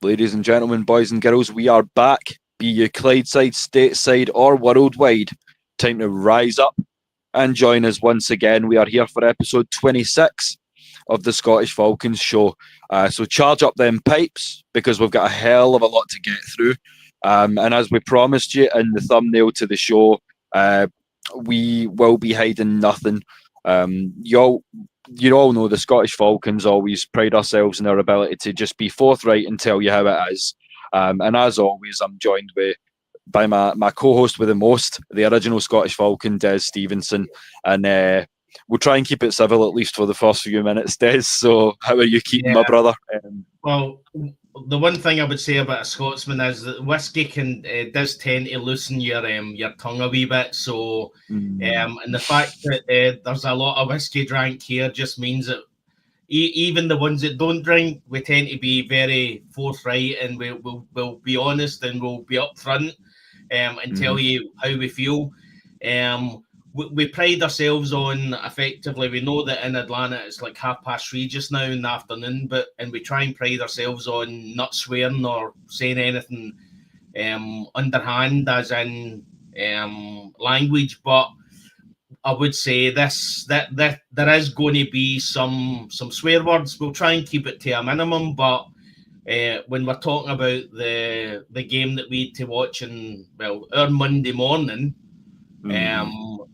Ladies and gentlemen, boys and girls, we are back. Be you Clydeside, stateside, or worldwide. Time to rise up and join us once again. We are here for episode 26 of the Scottish Falcons show. So charge up them pipes because we've got a hell of a lot to get through. And as we promised you in the thumbnail to the show, we will be hiding nothing. You all know the Scottish Falcons always pride ourselves in our ability to just be forthright and tell you how it is. And as always, I'm joined by my co-host with the most, the original Scottish Falcon, Des Stevenson. And we'll try and keep it civil at least for the first few minutes, Des. So how are you keeping, my brother? Well, the one thing I would say about a Scotsman is that whiskey does tend to loosen your tongue a wee bit. So, and the fact that there's a lot of whiskey drank here just means that even the ones that don't drink, we tend to be very forthright, and we'll be honest, and we'll be upfront and tell you how we feel. We pride ourselves on, effectively, we know that in Atlanta it's like 3:30 just now in the afternoon, and we try and pride ourselves on not swearing or saying anything underhand, as in language. But I would say that there is going to be some swear words. We'll try and keep it to a minimum, but when we're talking about the game that we had to watch our Monday morning,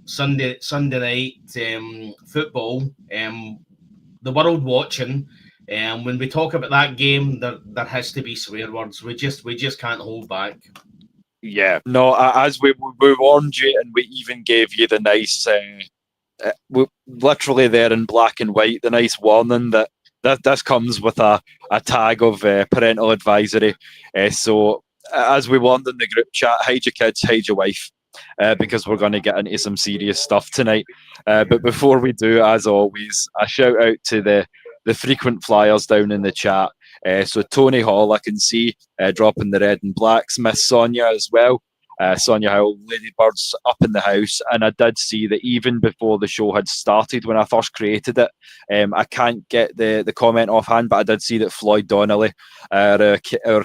Sunday night football, the world watching, when we talk about that game, there has to be swear words. We just can't hold back. Yeah, no, as we warned you, and we even gave you the nice, literally there in black and white, the nice warning that this comes with a tag of parental advisory. So as we warned in the group chat, hide your kids, hide your wife. Because we're going to get into some serious stuff tonight. But before we do, as always, a shout out to the frequent flyers down in the chat. So Tony Hall, I can see dropping the red and blacks. Miss Sonia as well. Sonia Howell, Ladybirds up in the house. And I did see that even before the show had started, when I first created it, I can't get the comment offhand, but I did see that Floyd Donnelly, our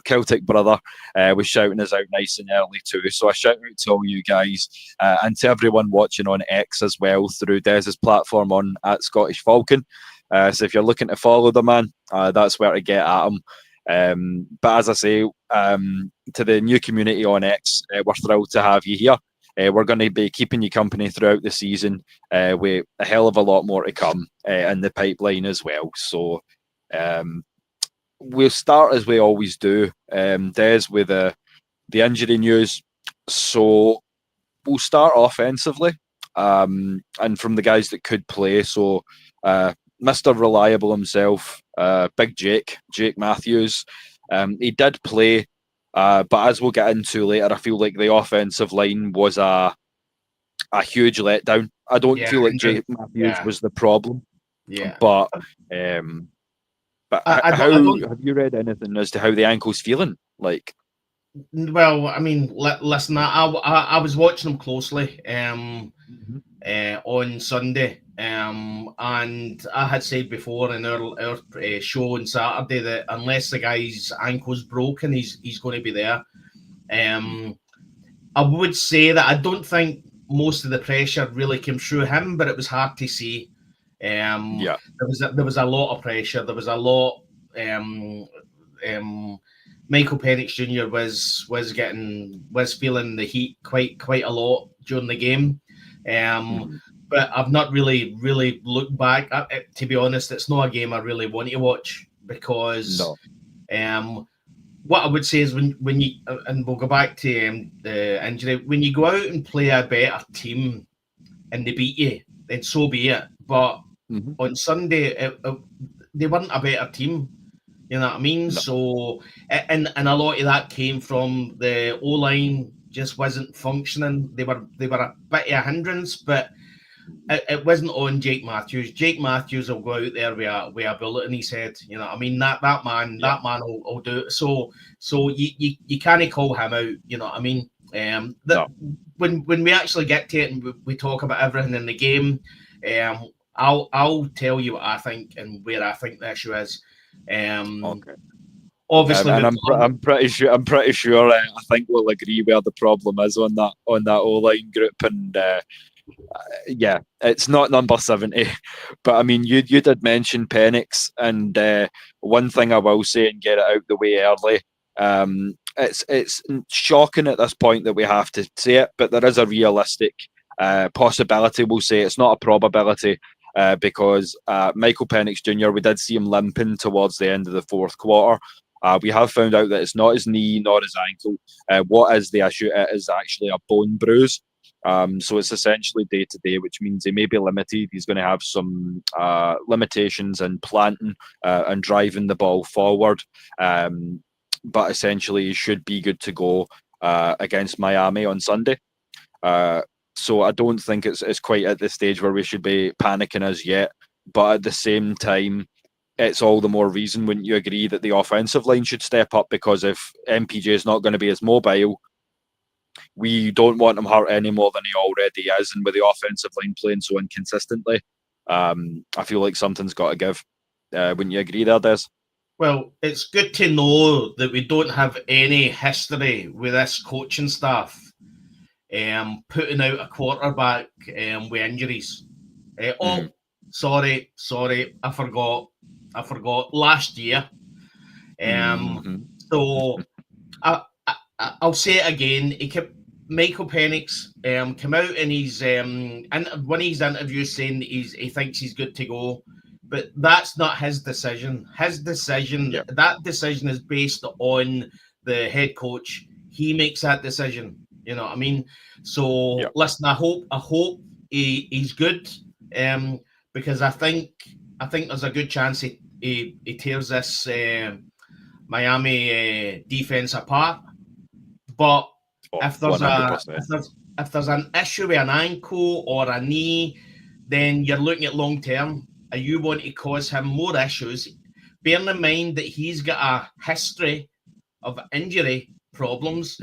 Celtic brother, was shouting us out nice and early too. So a shout out to all you guys and to everyone watching on X as well through Des's platform on @Scottish Falcon. So if you're looking to follow the man, that's where to get at him. But as I say, to the new community on X, we're thrilled to have you here. We're going to be keeping you company throughout the season with a hell of a lot more to come in the pipeline as well. So we'll start as we always do, Des, with the injury news. So we'll start offensively and from the guys that could play. So Mr. Reliable himself, Big Jake Matthews. He did play, but as we'll get into later, I feel like the offensive line was a huge letdown. I don't feel like Jake Matthews was the problem. Yeah. But have you read anything as to how the ankle's feeling? Like, well, I mean, listen, I was watching him closely on Sunday. And I had said before in our show on Saturday that unless the guy's ankle's broken, he's going to be there. I would say that I don't think most of the pressure really came through him, but it was hard to see. There was a lot of pressure. There was a lot. Michael Penix Jr. was feeling the heat quite a lot during the game. But I've not really looked back. To be honest, it's not a game I really want to watch because what I would say is when you, and we'll go back to the injury, when you go out and play a better team and they beat you, then so be it. But on Sunday, they weren't a better team. You know what I mean? No. So, and a lot of that came from the O-line just wasn't functioning. They were a bit of a hindrance, but it wasn't on Jake Matthews. Jake Matthews will go out there with a bullet in his head. You know what I mean? That man will do it. So you can't call him out. You know what I mean? When we actually get to it and we talk about everything in the game, I'll tell you what I think and where I think the issue is. Okay. Obviously, And we've got I'm pretty sure I think we'll agree where the problem is on that O-line group. And yeah, it's not number 70. But I mean, you did mention Penix, and one thing I will say and get it out the way early. It's shocking at this point that we have to say it, but there is a realistic possibility. We'll say it's not a probability. Because Michael Penix Jr., we did see him limping towards the end of the fourth quarter. We have found out that it's not his knee nor his ankle. What is the issue? It is actually a bone bruise. So it's essentially day to day, which means he may be limited. He's going to have some limitations in planting and driving the ball forward. But essentially, he should be good to go against Miami on Sunday. So I don't think it's quite at the stage where we should be panicking as yet. But at the same time, it's all the more reason, wouldn't you agree, that the offensive line should step up? Because if MPJ is not going to be as mobile, we don't want him hurt any more than he already is. And with the offensive line playing so inconsistently, I feel like something's got to give. Wouldn't you agree there, Des? Well, it's good to know that we don't have any history with this coaching staff putting out a quarterback with injuries. Sorry, I forgot. Last year. So I'll say it again. Michael Penix come out in his and one of his interviews saying he thinks he's good to go, but that's not his decision. That decision is based on the head coach. He makes that decision. You know what I mean? So listen, I hope he's good, because I think there's a good chance he tears this Miami defense apart. But if there's an issue with an ankle or a knee, then you're looking at long term, and you want to cause him more issues. Bearing in mind that he's got a history of injury problems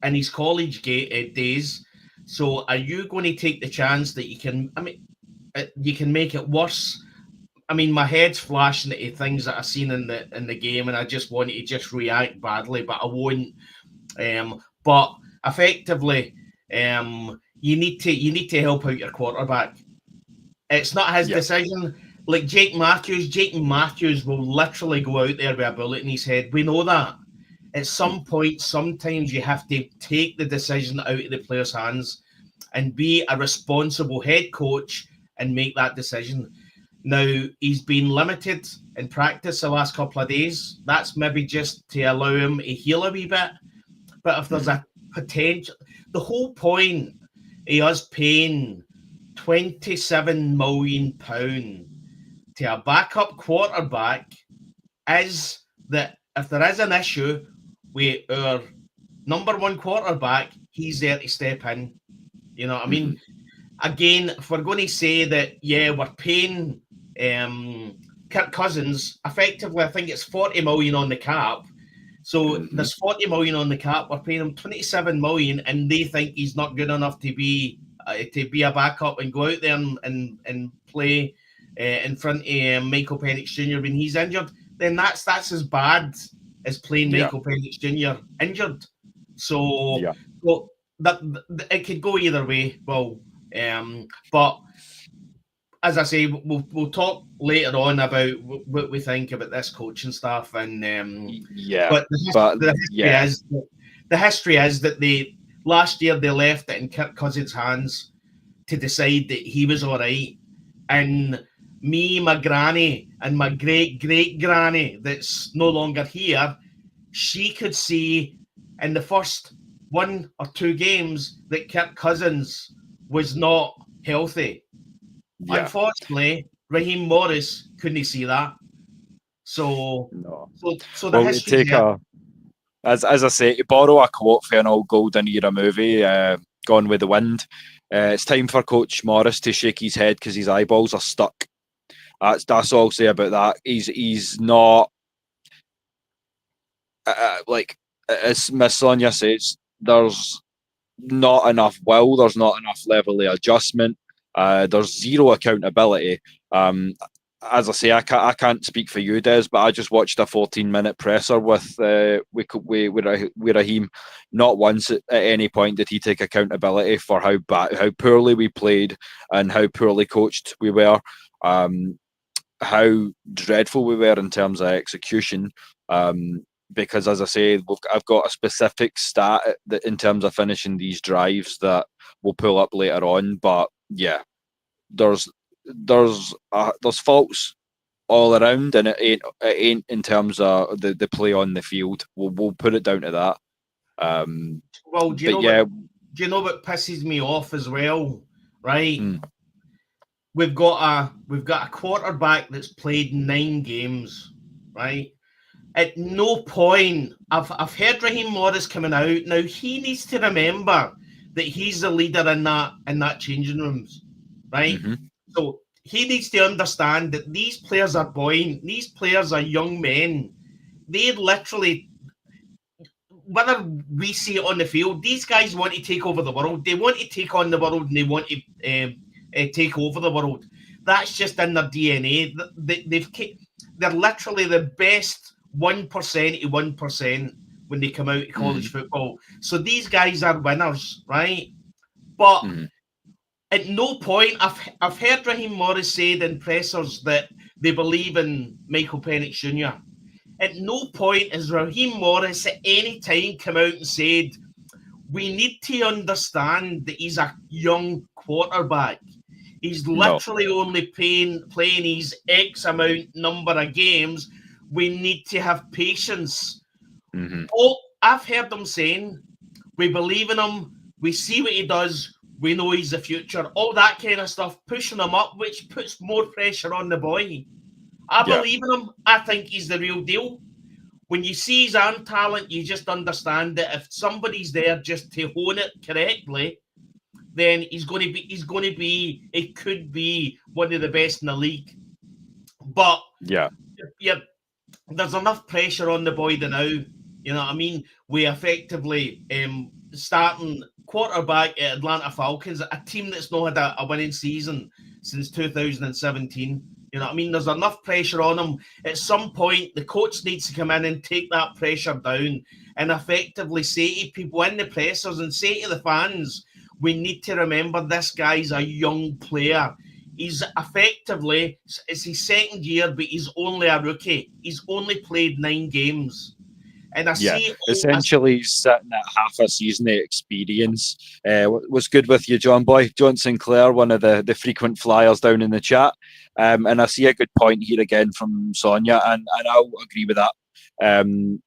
in his college days. So are you going to take the chance that you can make it worse? I mean, my head's flashing at things that I've seen in the game, and I just want to just react badly, but I won't. But effectively, you need to help out your quarterback. It's not his decision. Like Jake Matthews will literally go out there with a bullet in his head. We know that. At some point, sometimes you have to take the decision out of the player's hands and be a responsible head coach and make that decision. Now, he's been limited in practice the last couple of days. That's maybe just to allow him to heal a wee bit. But if there's a potential, the whole point of us paying £27 million to a backup quarterback is that if there is an issue with our number one quarterback, he's there to step in. You know what I mean? Again, if we're going to say that, we're paying Kirk Cousins, effectively, I think it's 40 million on the cap. So there's 40 million on the cap. We're paying him 27 million, and they think he's not good enough to be a backup and go out there and play in front of Michael Penix Jr. when he's injured. Then that's as bad as playing Michael Penix Jr. injured. So, well, that it could go either way. Well, but as I say, we'll talk later on about what we think about this coaching staff, and but the history is that they last year they left it in Kirk Cousins' hands to decide that he was all right, and me, my granny, and my great granny that's no longer here, she could see in the first 1 or 2 games that Kirk Cousins was not healthy. Unfortunately, Raheem Morris couldn't see that. So the history there. As I say, to borrow a quote for an old Golden Era movie, Gone with the Wind, it's time for Coach Morris to shake his head because his eyeballs are stuck. That's all I'll say about that. He's not like as Miss Sonia says. There's not enough will. There's not enough level of adjustment. There's zero accountability. as I say, I can't speak for you, Des, but I just watched a 14-minute presser with Raheem. Not once at any point did he take accountability for how poorly we played, and how poorly coached we were, how dreadful we were in terms of execution. Because, as I say, I've got a specific stat that in terms of finishing these drives that we'll pull up later on. But yeah, there's faults all around, and it ain't in terms of the play on the field. We'll put it down to that. Well, do you know what pisses me off as well? Right, we've got a quarterback that's played 9 games. Right, at no point I've heard Raheem Morris coming out. Now he needs to remember that he's the leader in that changing rooms. Right, so he needs to understand that these players are buoyant. These players are young men. They literally, whether we see it on the field, these guys want to take over the world. They want to take on the world, and they want to take over the world. That's just in their DNA. They're literally the best 1% of 1% when they come out of college football. So these guys are winners, right? But at no point, I've heard Raheem Morris say in pressers that they believe in Michael Penix Jr. At no point has Raheem Morris at any time come out and said, we need to understand that he's a young quarterback. He's literally only playing his X amount number of games. We need to have patience. Oh, I've heard them saying, we believe in him. We see what he does. We know he's the future. All that kind of stuff, pushing him up, which puts more pressure on the boy. I believe in him. I think he's the real deal. When you see his arm talent, you just understand that if somebody's there just to hone it correctly, then it could be one of the best in the league. But there's enough pressure on the boy now. You know what I mean? We effectively starting quarterback at Atlanta Falcons, a team that's not had a winning season since 2017. You know what I mean? There's enough pressure on him. At some point, the coach needs to come in and take that pressure down and effectively say to people in the pressers and say to the fans, we need to remember this guy's a young player. He's effectively, it's his second year, but he's only a rookie. He's only played 9 games. And essentially he's sitting at half a season of experience. What's good with you, John Boy? John Sinclair, one of the frequent flyers down in the chat. And I see a good point here again from Sonia, and I'll agree with that.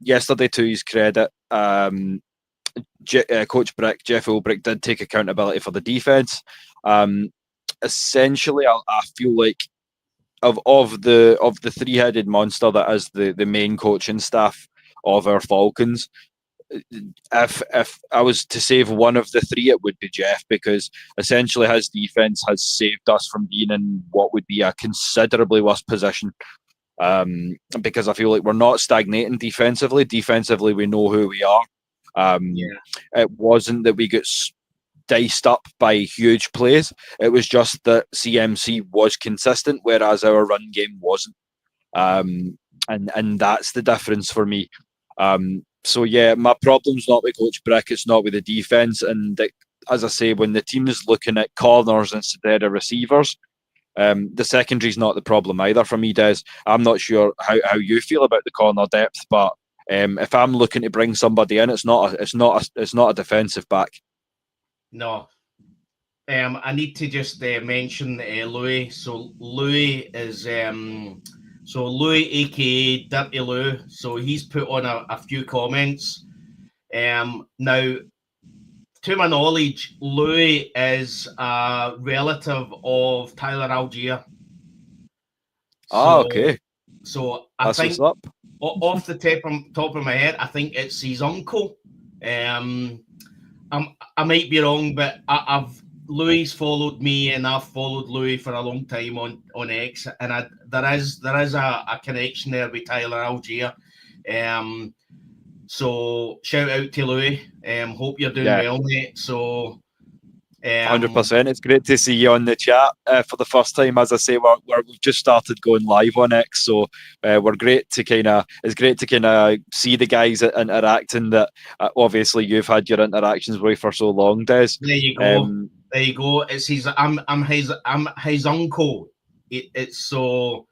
Yesterday, to his credit, Coach Brick, Jeff Ulbrich, did take accountability for the defense. Essentially, I feel like of the three-headed monster that is the main coaching staff of our Falcons, if I was to save one of the three, it would be Jeff, because essentially his defense has saved us from being in what would be a considerably worse position. Because I feel like we're not stagnating defensively. Defensively, we know who we are. It wasn't that we got diced up by huge plays. It was just that CMC was consistent, whereas our run game wasn't. And that's the difference for me. So yeah, my problem's not with Coach Brick, it's not with the defense. And as I say, when the team is looking at corners instead of receivers, the secondary's not the problem either for me, Des. I'm not sure how you feel about the corner depth, but if I'm looking to bring somebody in, it's not a defensive back. No. I need to just mention Louis. So Louis is Louis, aka Dirty Lou. So he's put on a few comments. Now, to my knowledge, Louis is a relative of Tyler Algier. Okay. So I think off the top of my head, I think it's his uncle. I might be wrong, but Louis followed me, and I've followed Louis for a long time on X, and there is a connection there with Tyler Algier. So shout out to Louis. Hope you're doing well, mate. So Um, 100%. It's great to see you on the chat for the first time. As I say, we've just started going live on X, so we're great to it's great to kind of see the guys interacting that obviously you've had your interactions with for so long, Des. there you go. There you go. It's his. I'm his uncle. It's so.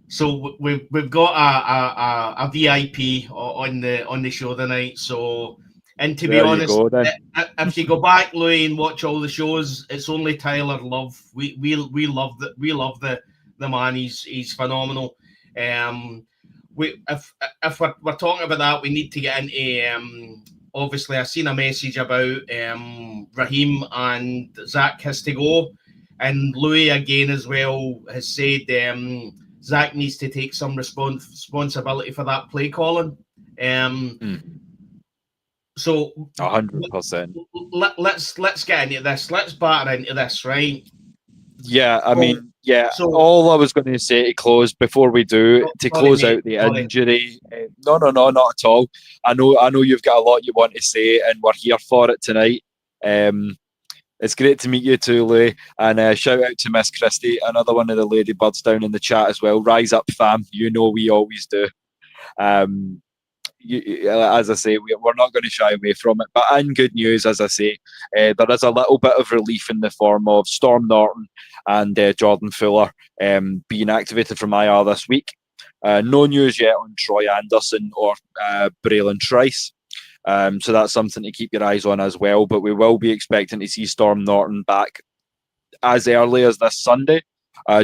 So we've got a VIP on the show tonight. So, and to be honest, if you go back, Louis, and watch all the shows, it's only Tyler Love. We love the man. He's phenomenal. If we're talking about that, we need to get into obviously I've seen a message about Raheem and Zach has to go, and Louis again as well has said Zach needs to take some responsibility for that play calling. So 100%. Let's get into this. Let's batter into this, right? Yeah, I mean, yeah. So, all I was going to say to close before we do close out the injury. No, not at all. I know you've got a lot you want to say, and we're here for it tonight. It's great to meet you too, Louis, and shout out to Miss Christie, another one of the ladybirds down in the chat as well. Rise up, fam! You know we always do. As I say, we're not going to shy away from it. But in good news, as I say, there is a little bit of relief in the form of Storm Norton and Jordan Fuller being activated from IR this week. No news yet on Troy Anderson or Braylon Trice. So that's something to keep your eyes on as well. But we will be expecting to see Storm Norton back as early as this Sunday.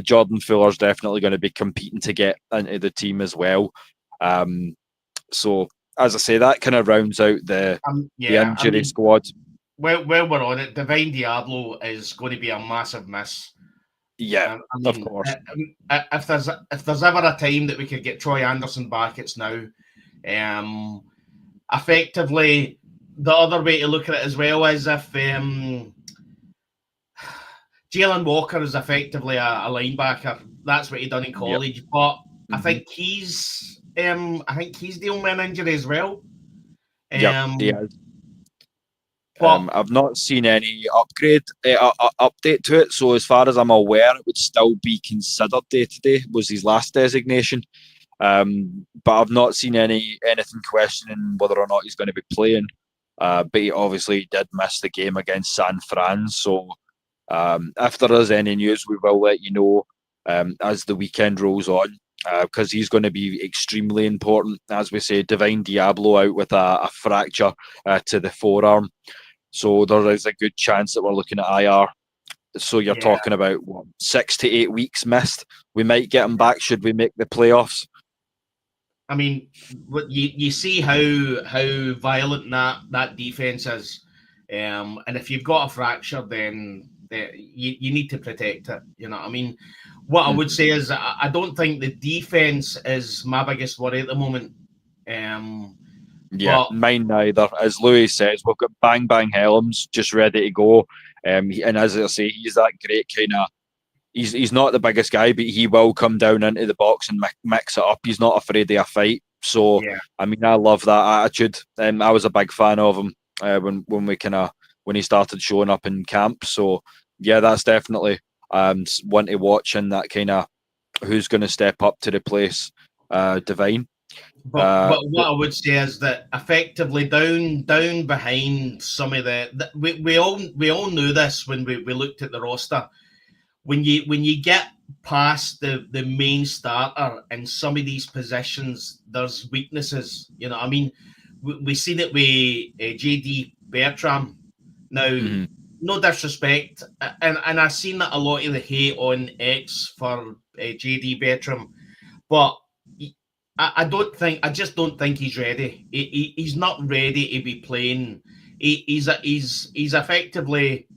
Jordan Fuller's definitely going to be competing to get into the team as well. So, as I say, that kind of rounds out the injury squad. Where we're on it, Divine Deablo is going to be a massive miss. Yeah, of course. If there's ever a time that we could get Troy Anderson back, it's now. Effectively, the other way to look at it as well is if Jalen Walker is effectively a linebacker. That's what he done in college, but I think he's dealing with an injury as well. He is. I've not seen any update to it. So as far as I'm aware, it would still be considered day-to-day, was his last designation. But I've not seen anything questioning whether or not he's going to be playing. But he obviously did miss the game against San Fran. So if there is any news, we will let you know as the weekend rolls on. Because he's going to be extremely important. As we say, Divine Deablo out with a fracture to the forearm. So there is a good chance that we're looking at IR. So you're talking about 6 to 8 weeks missed. We might get him back should we make the playoffs. I mean, you see how violent that defense is. And if you've got a fracture, then you need to protect it. You know what I mean? What I would say is I don't think the defense is my biggest worry at the moment. Mine neither. As Louis says, we've got Bang Bang Helms just ready to go. And as I say, he's that great kind of... He's not the biggest guy, but he will come down into the box and mix it up. He's not afraid of a fight. So, I mean, I love that attitude. I was a big fan of him when he started showing up in camp. So, yeah, that's definitely... one to watch, and that kind of who's going to step up to replace Divine. But what I would say is that effectively down behind some of we all knew this when we looked at the roster. When you get past the main starter in some of these positions, there's weaknesses. You know, I mean, we seen it with JD Bertram. Now, no disrespect, and I've seen that a lot of the hate on X for JD Bertram, but I just don't think he's ready. He's not ready to be playing. He's effectively.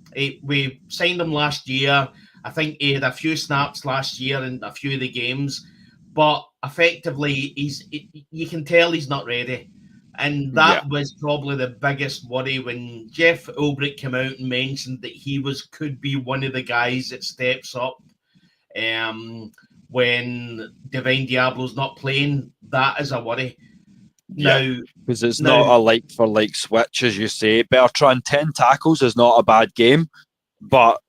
We signed him last year. I think he had a few snaps last year in a few of the games, but effectively you can tell he's not ready. And that was probably the biggest worry when Jeff Ulbrich came out and mentioned that he could be one of the guys that steps up when Divine Deablo's not playing. That is a worry. Now, because it's not a like for like switch, as you say. Bertrand, 10 tackles is not a bad game, but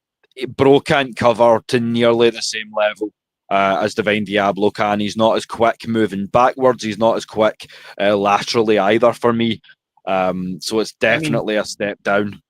Bro can't cover to nearly the same level as Divine Deablo can. He's not as quick moving backwards. He's not as quick laterally either for me. So it's definitely a step down.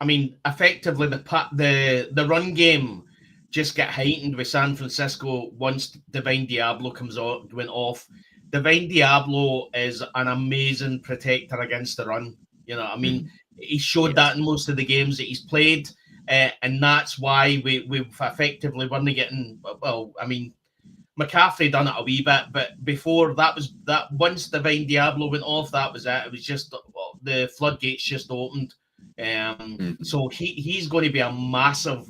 I mean, effectively, the run game just got heightened with San Francisco once Divine Deablo went off. Divine Deablo is an amazing protector against the run. You know, I mean, he showed that in most of the games that he's played, and that's why we've effectively weren't getting. Well, I mean, McCaffrey done it a wee bit, but before that was that. Once Divine Deablo went off, that was it. It was just the floodgates just opened. So he's going to be a massive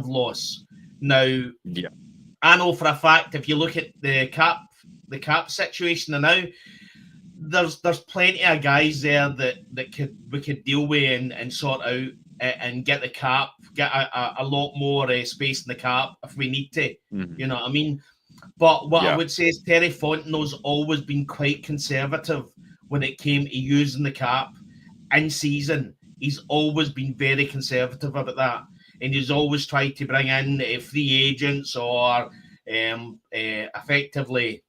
loss. Now, I know for a fact if you look at the cap situation now, there's plenty of guys there that we could deal with and sort out and get the cap, get a lot more space in the cap if we need to. You know what I mean? But what I would say is Terry Fontenot's always been quite conservative when it came to using the cap in season. He's always been very conservative about that. And he's always tried to bring in free agents or effectively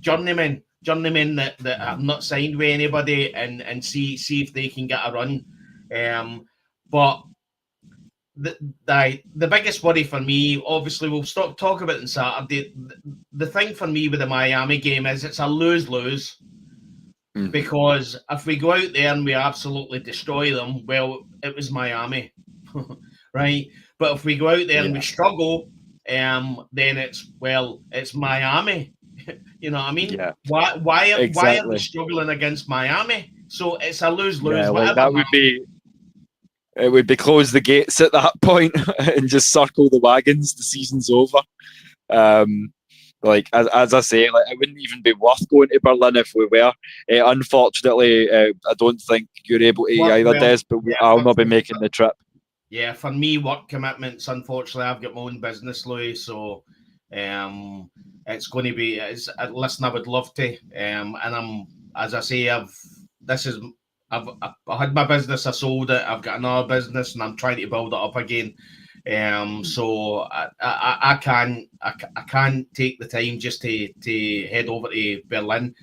journeymen that have not signed with anybody and see if they can get a run. But the biggest worry for me, obviously, we'll talk about it on Saturday. The thing for me with the Miami game is it's a lose-lose. Because if we go out there and we absolutely destroy them, well, it was Miami, right? But if we go out there and we struggle, then it's Miami. You know what I mean? Yeah. Why are we struggling against Miami? So it's a lose-lose. Yeah, like that would be. It would be close the gates at that point and just circle the wagons. The season's over. Like as I say, like it wouldn't even be worth going to Berlin if we were. Unfortunately, I don't think you're able to either, Des. But I'll not be making the trip. Yeah, for me, work commitments. Unfortunately, I've got my own business, Louis. So, it's going to be. Listen, I would love to. And I'm, as I say, I've had my business. I sold it. I've got another business, and I'm trying to build it up again. So I can't take the time just to head over to Berlin.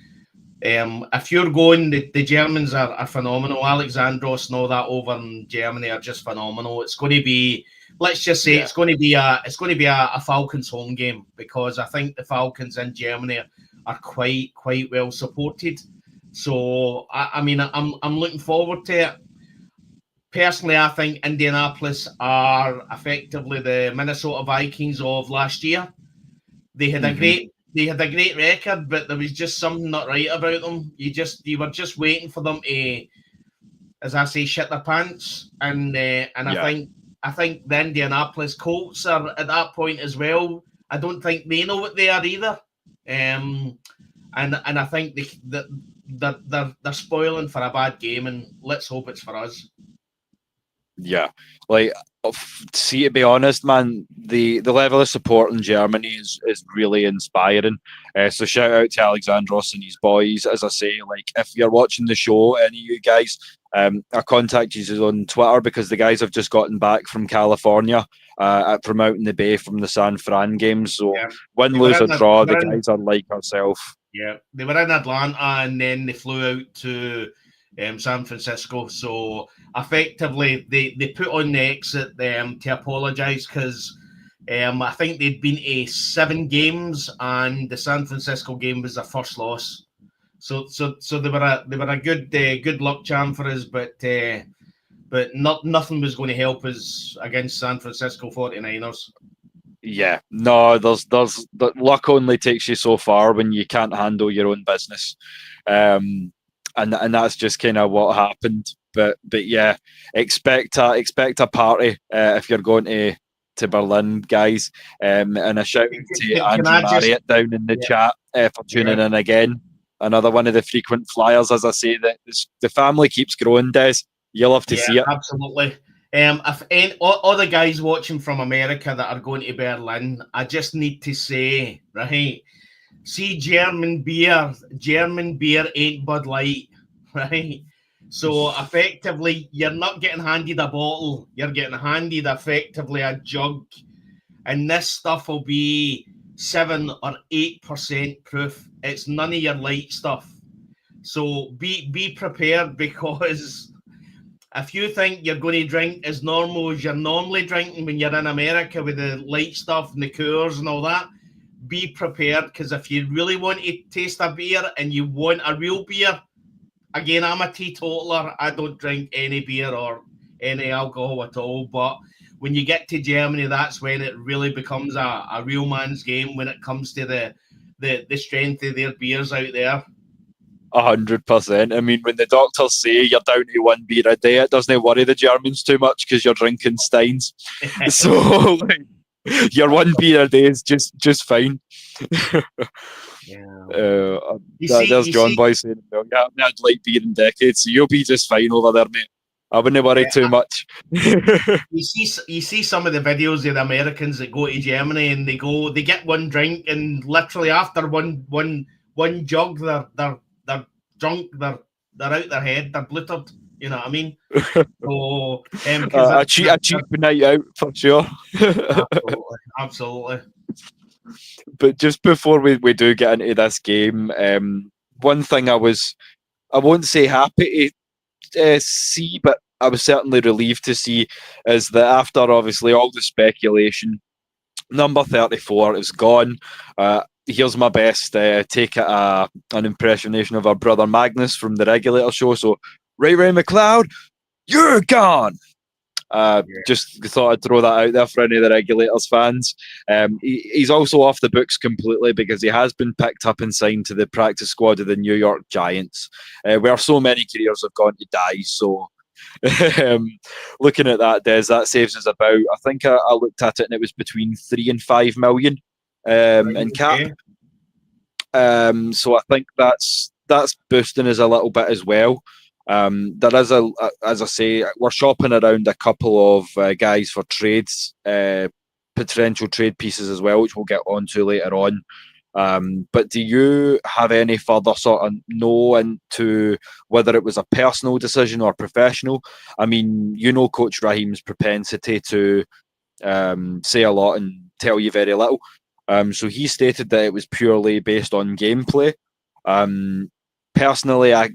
If you're going, the Germans are phenomenal. Alexandros and all that over in Germany are just phenomenal. It's going to be, let's just say, it's going to be a Falcons home game because I think the Falcons in Germany are quite well supported. So I mean, I'm looking forward to it. Personally, I think Indianapolis are effectively the Minnesota Vikings of last year. They had a great record, but there was just something not right about them. You were just waiting for them to, as I say, shit their pants. And I think the Indianapolis Colts are at that point as well. I don't think they know what they are either. And I think they're spoiling for a bad game, and let's hope it's for us. Yeah, like, see, to be honest, man, the level of support in Germany is really inspiring. So shout out to Alexandros and his boys. As I say, like, if you're watching the show, any of you guys, I contact you on Twitter because the guys have just gotten back from California from out in the Bay from the San Fran game. So win, lose or draw, the guys are like ourselves. Yeah, they were in Atlanta and then they flew out to San Francisco. So effectively, they put on the exit to apologise because I think they'd been to 7 games and the San Francisco game was their first loss. So they were a good luck charm for us, but nothing was going to help us against San Francisco 49ers. Yeah, no, there's luck only takes you so far when you can't handle your own business. And that's just kind of what happened. But yeah, expect a party if you're going to Berlin, guys. And a shout out to Andrew Marriott down in the chat for tuning in again. Another one of the frequent flyers. As I say, that the family keeps growing, Des. You'll have to see it. Absolutely. If all the guys watching from America that are going to Berlin, I just need to say, right, See, German beer ain't Bud Light, right? So effectively, you're not getting handed a bottle, you're getting handed effectively a jug, and this stuff will be 7 or 8% proof. It's none of your light stuff. So be prepared, because if you think you're going to drink as normal as you're normally drinking when you're in America with the light stuff and the Coors and all that, be prepared, because if you really want to taste a beer and you want a real beer, again, I'm a teetotaler. I don't drink any beer or any alcohol at all. But when you get to Germany, that's when it really becomes a real man's game when it comes to the strength of their beers out there. 100%. I mean, when the doctors say you're down to 1 beer a day, it doesn't worry the Germans too much because you're drinking Steins. So like, your 1 beer a day is just fine. Yeah. There's John Boy saying, well, yeah, I've had light beer in decades, so you'll be just fine over there, mate. I wouldn't worry too much. You see some of the videos of the Americans that go to Germany and they get 1 drink, and literally after one jug they're drunk, they're out their head, they're bluttered. You know what I mean? So a cheap night out for sure. Absolutely. But just before we do get into this game, one thing I won't say happy to see, but I was certainly relieved to see, is that after obviously all the speculation, number 34 is gone. Here's my best take at an impersonation of our brother Magnus from the Regulator show. So, Ray McLeod, you're gone. Just thought I'd throw that out there for any of the Regulators fans. He's also off the books completely because he has been picked up and signed to the practice squad of the New York Giants, where so many careers have gone to die. So looking at that, Des, that saves us about, I think I looked at it and it was between 3 and 5 million in cap. So I think that's boosting us a little bit as well. There is as I say, we're shopping around a couple of guys for trades, potential trade pieces as well, which we'll get onto later on. But do you have any further sort of know into whether it was a personal decision or professional? I mean, Coach Raheem's propensity to say a lot and tell you very little. So he stated that it was purely based on gameplay. Personally, I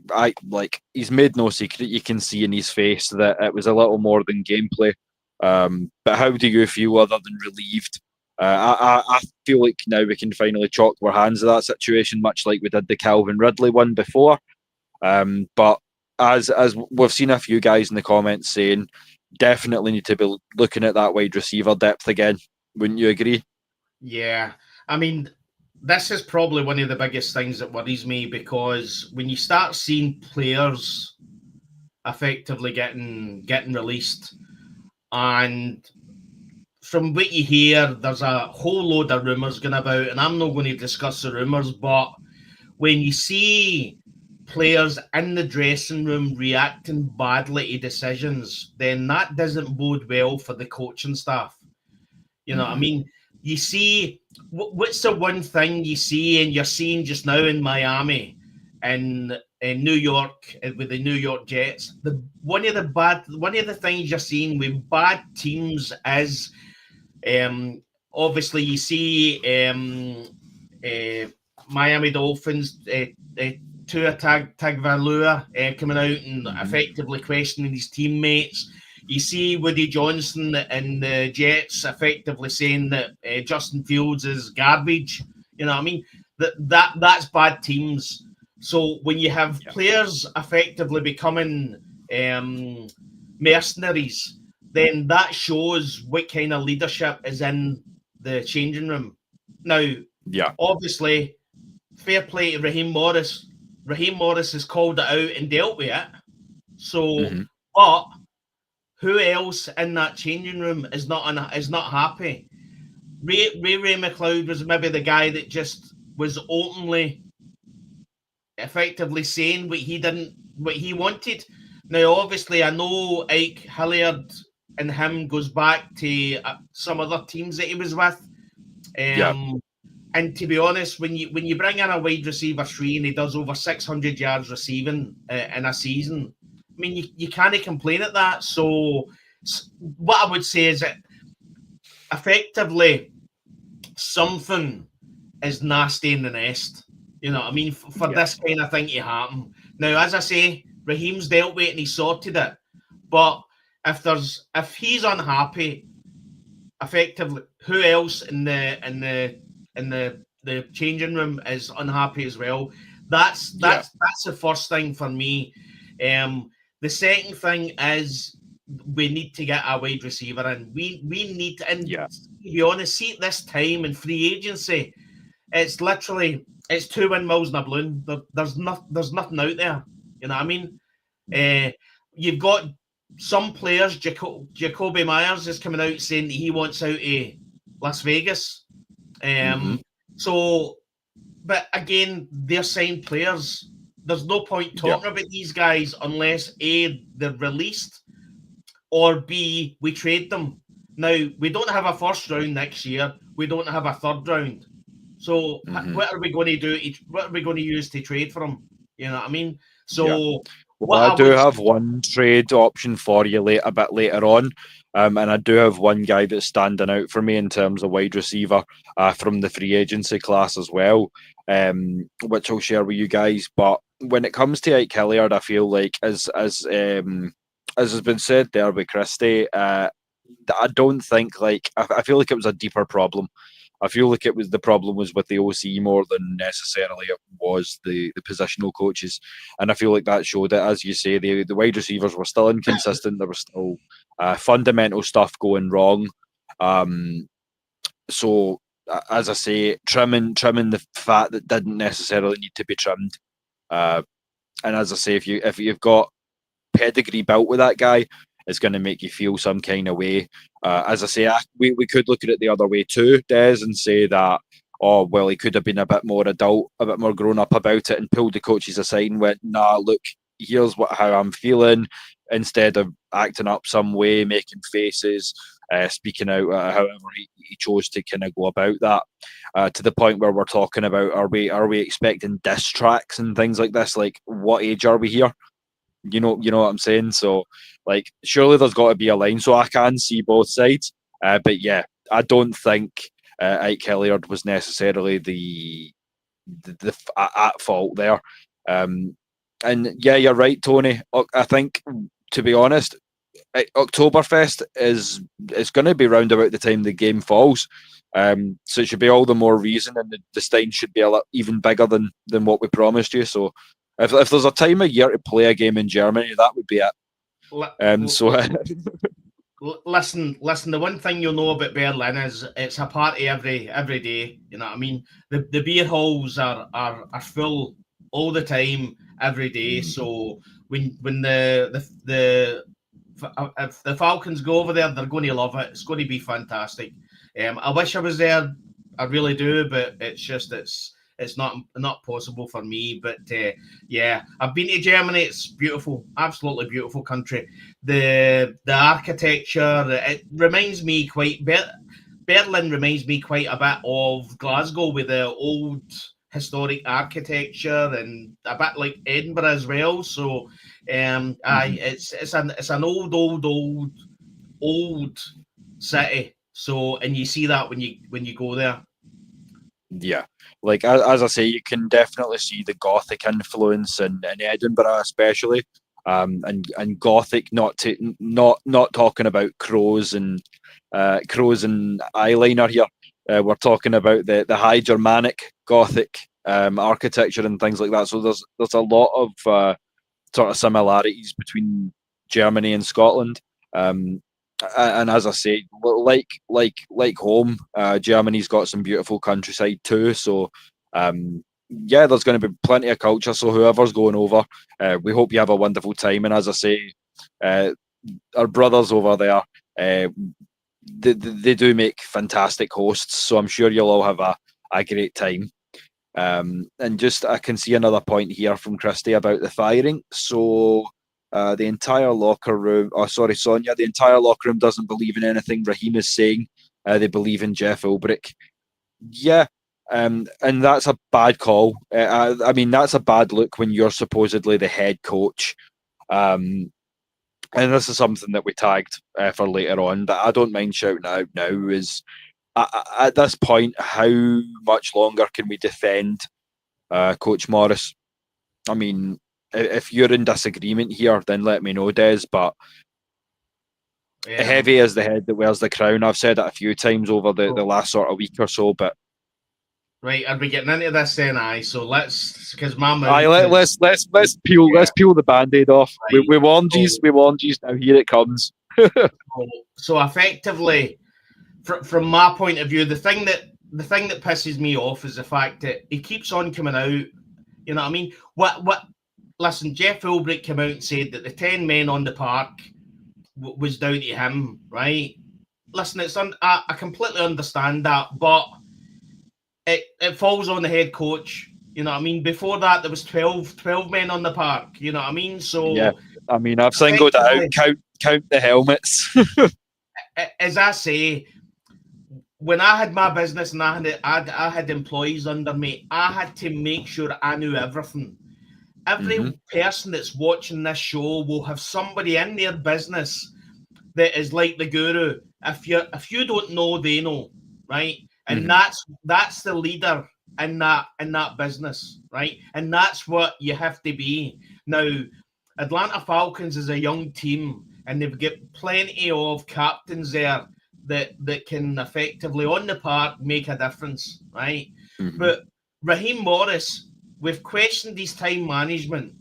like, he's made no secret. You can see in his face that it was a little more than gameplay. But how do you feel other than relieved? I feel like now we can finally chalk our hands of that situation, much like we did the Calvin Ridley one before. But as we've seen a few guys in the comments saying, definitely need to be looking at that wide receiver depth again. Wouldn't you agree? Yeah, I mean, this is probably one of the biggest things that worries me, because when you start seeing players effectively getting released, and from what you hear, there's a whole load of rumours going about, and I'm not going to discuss the rumours, but when you see players in the dressing room reacting badly to decisions, then that doesn't bode well for the coaching staff. You know what I mean? You see, what's the one thing you see, and you're seeing just now in Miami and in New York with the New York Jets? One of the things you're seeing with bad teams is, obviously you see Miami Dolphins, Tua Tagovailoa coming out and effectively questioning his teammates. You see Woody Johnson and the Jets effectively saying that Justin Fields is garbage. You know what I mean? That's bad teams. So when you have players effectively becoming mercenaries, then that shows what kind of leadership is in the changing room. Now, obviously, fair play to Raheem Morris. Raheem Morris has called it out and dealt with it. So, but who else in that changing room is not happy? Ray McLeod was maybe the guy that just was openly, effectively saying what he wanted. Now, obviously, I know Ike Hilliard and him goes back to some other teams that he was with. And And to be honest, when you bring in a wide receiver 3 and he does over 600 yards receiving in a season, I mean, you can't complain at that. So what I would say is that effectively something is nasty in the nest. You know what I mean? For this kind of thing to happen. Now, as I say, Raheem's dealt with it and he sorted it. But if he's unhappy, effectively, who else in the changing room is unhappy as well? That's the first thing for me. The second thing is we need to get a wide receiver, and we need to. And to be honest, see at this time in free agency, it's 2 windmills in a balloon. There's nothing out there. You know what I mean? You've got some players. Jacoby Myers is coming out saying that he wants out of Las Vegas. So, but again, they're signed players. There's no point talking about these guys unless A, they're released, or B, we trade them. Now, we don't have a first round next year. We don't have a third round. So what are we going to do? What are we going to use to trade for them? You know what I mean? So well, I do have one trade option for you a bit later on. And I do have one guy that's standing out for me in terms of wide receiver from the free agency class as well, which I'll share with you guys. But when it comes to Ike Hilliard, I feel like, as has been said there with Christie, I don't think I feel like it was a deeper problem. I feel like the problem was with the OC more than necessarily it was the positional coaches. And I feel like that showed it. As you say, the wide receivers were still inconsistent. There was still fundamental stuff going wrong. So, as I say, trimming the fat that didn't necessarily need to be trimmed. And as I say, if you've got pedigree built with that guy, it's going to make you feel some kind of way. As I say, we could look at it the other way too, Des, and say that, oh, well, he could have been a bit more adult, a bit more grown up about it, and pulled the coaches aside and went, nah, look, here's how I'm feeling, instead of acting up some way, making faces, speaking out, however he chose to kind of go about that, to the point where we're talking about, are we expecting diss tracks and things like this? Like, what age are we here? You know what I'm saying? So, like, surely there's got to be a line. So I can see both sides. But yeah, I don't think Ike Hilliard was necessarily the at fault there. And yeah, you're right, Tony. I think, to be honest, Oktoberfest is going to be round about the time the game falls. So it should be all the more reason, and the Stein should be a lot even bigger than what we promised you. So if there's a time of year to play a game in Germany, that would be it. Listen. The one thing you'll know about Berlin is it's a party every day. You know what I mean? The beer halls are full all the time, every day. So when if the Falcons go over there, they're going to love it. It's going to be fantastic. I wish I was there. I really do, but it's not possible for me. But yeah, I've been to Germany. It's beautiful, absolutely beautiful country. The architecture, it reminds me Berlin reminds me quite a bit of Glasgow, with the old historic architecture, and a bit like Edinburgh as well. So it's an old city. So, and you see that when you go there. Yeah, like as I say, you can definitely see the Gothic influence in Edinburgh, especially, and Gothic. Not talking about crows and eyeliner here. We're talking about the High Germanic Gothic architecture and things like that. So there's a lot of sort of similarities between Germany and Scotland. And as I say, like home, Germany's got some beautiful countryside too. So yeah, there's going to be plenty of culture. So whoever's going over, we hope you have a wonderful time. And as I say, our brothers over there, they do make fantastic hosts. So I'm sure you'll all have a great time. And just, I can see another point here from Christie about the firing. So the entire locker room, Sonia, the entire locker room doesn't believe in anything Raheem is saying. They believe in Jeff Ulbrich. Yeah, And that's a bad call. I mean, that's a bad look when you're supposedly the head coach. And this is something that we tagged for later on that I don't mind shouting out now is at this point, how much longer can we defend Coach Morris? I mean, if you're in disagreement here, then let me know, Des, but heavy is the head that wears the crown. I've said it a few times over the last sort of week or so, but right, are we getting into this then? So let's, because my mouth let's peel the band-aid off. Right. We warned you, now here it comes. So effectively, from my point of view, the thing that pisses me off is the fact that he keeps on coming out. You know what I mean? Listen, Jeff Ulbrich came out and said that the 10 men on the park was down to him, right? Listen, I completely understand that, but it falls on the head coach. You know what I mean? Before that, there was 12 men on the park. You know what I mean? So yeah, I mean, I've singled it out. Count the helmets. As I say, when I had my business and I had employees under me, I had to make sure I knew everything. Every person that's watching this show will have somebody in their business that is like the guru. If you don't know, they know, right? And that's the leader in that business, right? And that's what you have to be. Now, Atlanta Falcons is a young team, and they've got plenty of captains there that can effectively on the park make a difference, right? But Raheem Morris, we've questioned his time management.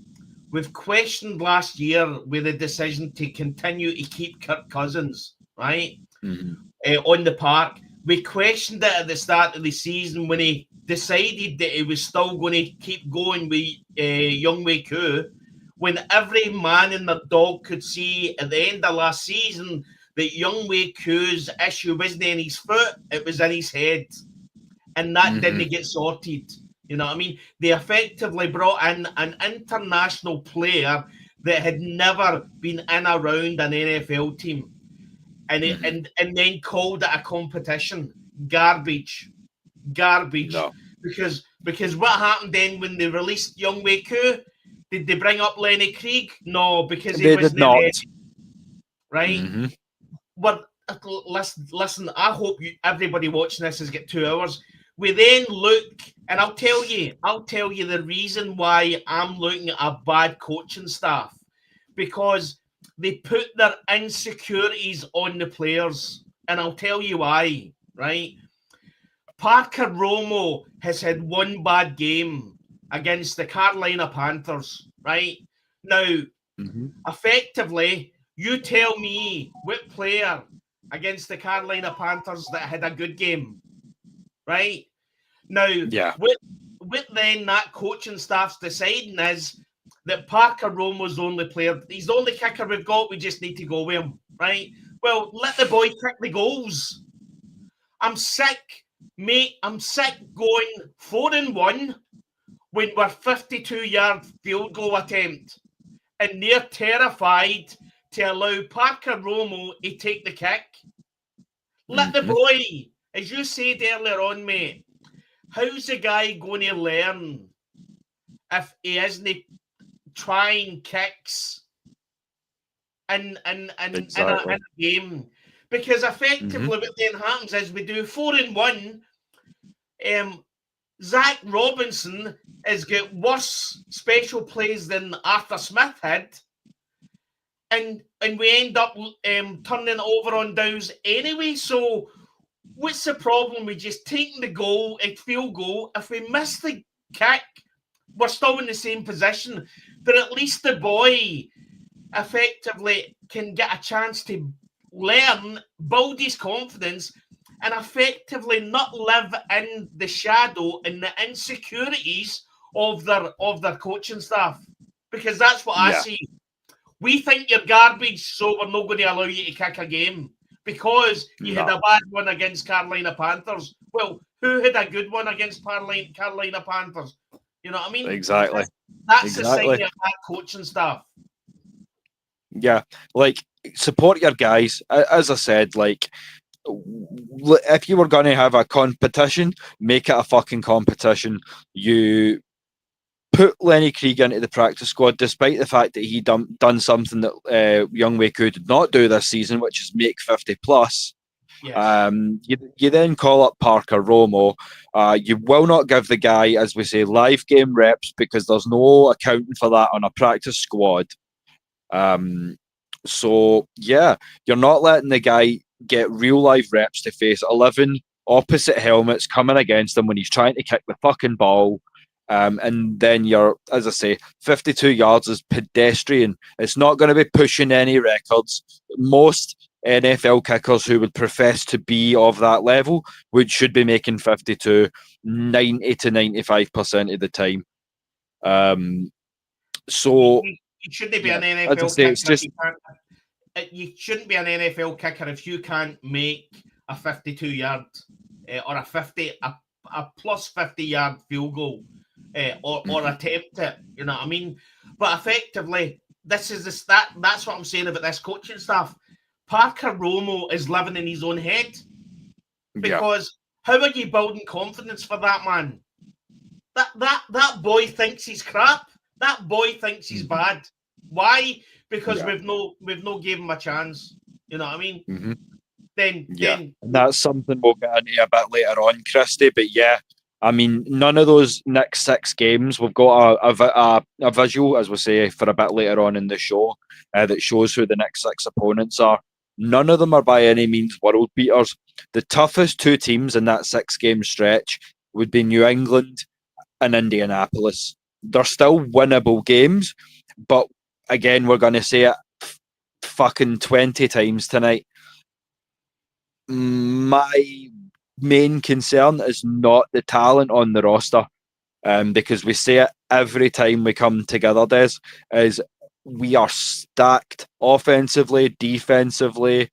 We've questioned last year with the decision to continue to keep Kirk Cousins, right? On the park. We questioned it at the start of the season when he decided that he was still going to keep going with Younghoe Koo, when every man and their dog could see at the end of last season that Younghoe Koo's issue wasn't in his foot, it was in his head. And that didn't get sorted. You know what I mean? They effectively brought in an international player that had never been in around an NFL team. And then called it a competition. Garbage. No. Because what happened then when they released Younghoe Koo? Did they bring up Lenny Krieg? No, because he was not ready. Right? But listen, I hope everybody watching this has got 2 hours. We then look, and I'll tell you the reason why I'm looking at a bad coaching staff, because they put their insecurities on the players, and I'll tell you why, right? Parker Romo has had one bad game against the Carolina Panthers, right? Now, effectively, you tell me what player against the Carolina Panthers that had a good game, right? Now, what then that coaching staff's deciding is that Parker Romo's the only player. He's the only kicker we've got. We just need to go with him, right? Well, let the boy kick the goals. I'm sick, mate. I'm sick going 4-1 when we're 52-yard field goal attempt, and they're terrified to allow Parker Romo to take the kick. Let the boy, as you said earlier on, mate, how's the guy going to learn if he isn't trying kicks in a game? Because effectively what then happens is we do 4-1. Zach Robinson has got worse special plays than Arthur Smith had. And we end up turning it over on downs anyway. So what's the problem with just taking the goal, a field goal? If we miss the kick, we're still in the same position. But at least the boy effectively can get a chance to learn, build his confidence, and effectively not live in the shadow and the insecurities of their coaching staff. Because that's what I see. We think you're garbage, so we're not going to allow you to kick a game because you had a bad one against Carolina Panthers. Well, who had a good one against Carolina Panthers? You know what I mean? Exactly. That's the sign of that coaching staff. Yeah, like, support your guys. As I said, like, if you were going to have a competition, make it a fucking competition. You put Lenny Krieg into the practice squad, despite the fact that he done something that Youngway could not do this season, which is make 50 plus. Yes. You then call up Parker Romo. You will not give the guy, as we say, live game reps because there's no accounting for that on a practice squad. So yeah, you're not letting the guy get real life reps to face 11 opposite helmets coming against him when he's trying to kick the fucking ball. And then you're, as I say, 52 yards is pedestrian. It's not going to be pushing any records. Most NFL kickers who would profess to be of that level should be making 52 90 to 95% of the time. So you shouldn't be an NFL say, kicker. You shouldn't be an NFL kicker if you can't make a 52-yard or a plus 50-yard field goal or attempt it. You know what I mean? But effectively, that's what I'm saying about this coaching staff. Parker Romo is living in his own head because how are you building confidence for that man? That boy thinks he's crap. That boy thinks he's bad. Why? Because we've no gave him a chance. You know what I mean? Mm-hmm. Then that's something we'll get into a bit later on, Christy. But yeah, I mean, none of those next 6 games, we've got a visual, as we say, for a bit later on in the show that shows who the next 6 opponents are. None of them are by any means world beaters. The toughest 2 teams in that 6-game stretch would be New England and Indianapolis. They're still winnable games, but again, we're going to say it fucking 20 times tonight. My main concern is not the talent on the roster, because we say it every time we come together, Des, is we are stacked offensively, defensively,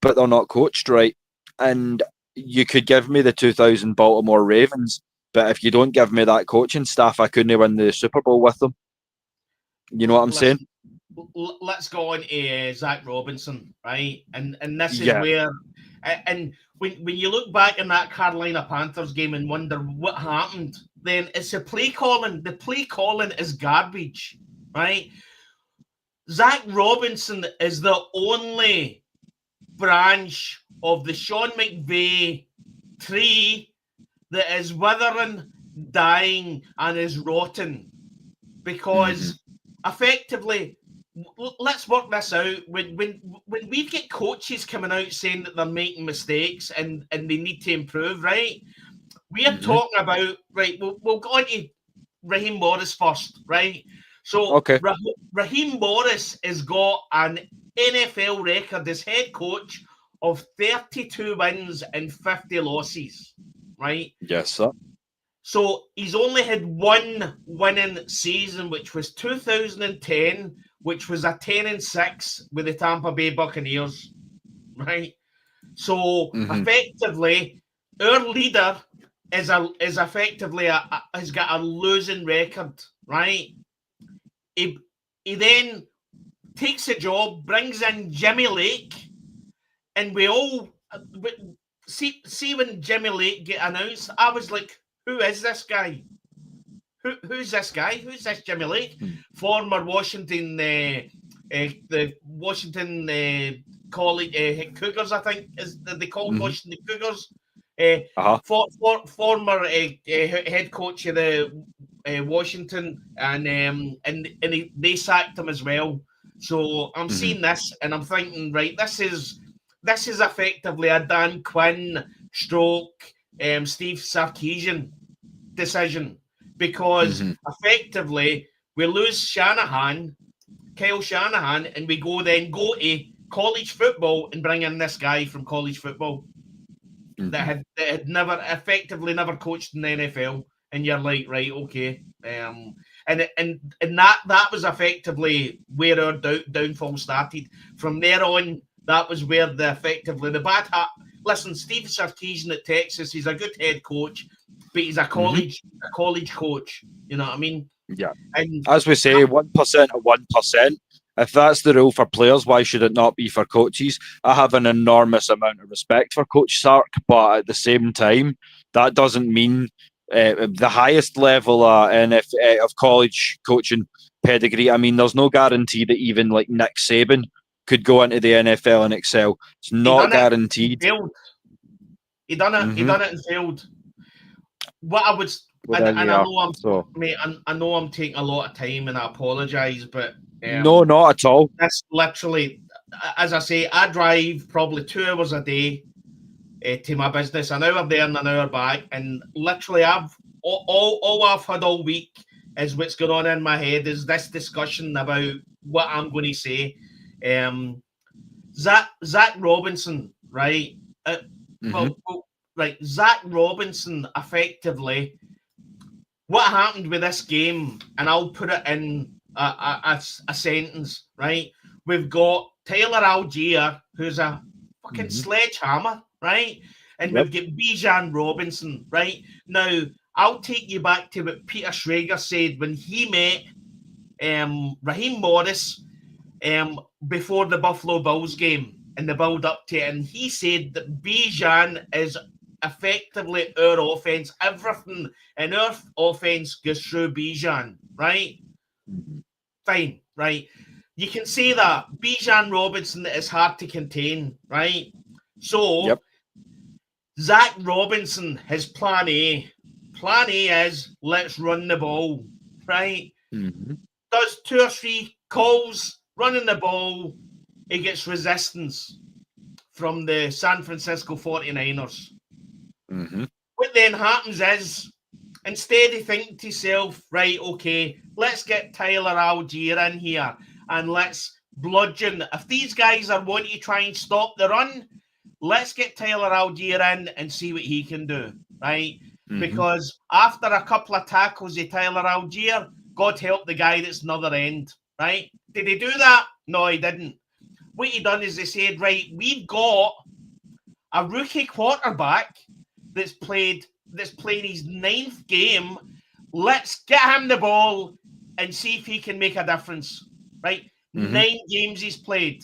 but they're not coached right. And you could give me the 2000 Baltimore Ravens, but if you don't give me that coaching staff, I couldn't win the Super Bowl with them. You know what I'm saying? Let's go on to Zach Robinson, right? And this is where, and when you look back in that Carolina Panthers game and wonder what happened, then it's the play calling. The play calling is garbage, right? Zach Robinson is the only branch of the Sean McVay tree that is withering, dying, and is rotten. Because effectively, let's work this out. When we get coaches coming out saying that they're making mistakes and they need to improve, right? We are talking about, right, we'll go on to Raheem Morris first, right? So Raheem Morris has got an NFL record as head coach of 32 wins and 50 losses, right? Yes, sir. So he's only had one winning season, which was 2010, which was a 10-6 with the Tampa Bay Buccaneers, right? So effectively, our leader is effectively has got a losing record, right? He then takes a job, brings in Jimmy Lake, and we all see when Jimmy Lake get announced, I was like, who is this guy? Who's this guy? Who's this Jimmy Lake? Former Washington, the Washington College Cougars, I think they call Washington Cougars. Former head coach of the Washington, and they sacked him as well. So I'm seeing this, and I'm thinking, right, this is effectively a Dan Quinn stroke Steve Sarkisian decision, because effectively we lose Kyle Shanahan, and we go to college football and bring in this guy from college football that had never coached in the NFL, and you're like, right, okay, and that was effectively where our downfall started. From there on, that was where the bad hat. Listen, Steve Sarkisian at Texas, he's a good head coach, but he's a college coach. You know what I mean? Yeah. And as we say, 1% of 1%. If that's the rule for players, why should it not be for coaches? I have an enormous amount of respect for Coach Sark, but at the same time, that doesn't mean the highest level of college coaching pedigree. I mean, there's no guarantee that even like Nick Saban could go into the NFL and excel. It's not guaranteed. He done it. He done it and failed. What I would, I know I'm taking a lot of time, and I apologise, but no, not at all. That's literally, as I say, I drive probably 2 hours a day to my business, an hour there and an hour back, and literally I've all I've had all week is what's going on in my head is this discussion about what I'm going to say. Zach Robinson, right? Zach Robinson, effectively, what happened with this game, and I'll put it in a sentence, right? We've got Tyler Algier, who's a fucking sledgehammer, right? And we've got Bijan Robinson, right? Now, I'll take you back to what Peter Schrager said when he met Raheem Morris before the Buffalo Bills game and the build-up to it, and he said that Bijan is effectively our offense. Everything in our offense goes through Bijan, right? Fine, right? You can say that Bijan Robinson is hard to contain, right? So, Zach Robinson, his plan A. Plan A is let's run the ball, right? Does 2 or 3 calls running the ball. He gets resistance from the San Francisco 49ers. What then happens is, instead of thinking to himself, right, okay, let's get Tyler Algier in here and let's bludgeon. If these guys are wanting to try and stop the run, let's get Tyler Algier in and see what he can do, right? Because after a couple of tackles of Tyler Algier, God help the guy that's another end, right? Did he do that? No, he didn't. What he done is they said, right, we've got a rookie quarterback that's playing his 9th game. Let's get him the ball and see if he can make a difference, right? 9 games he's played.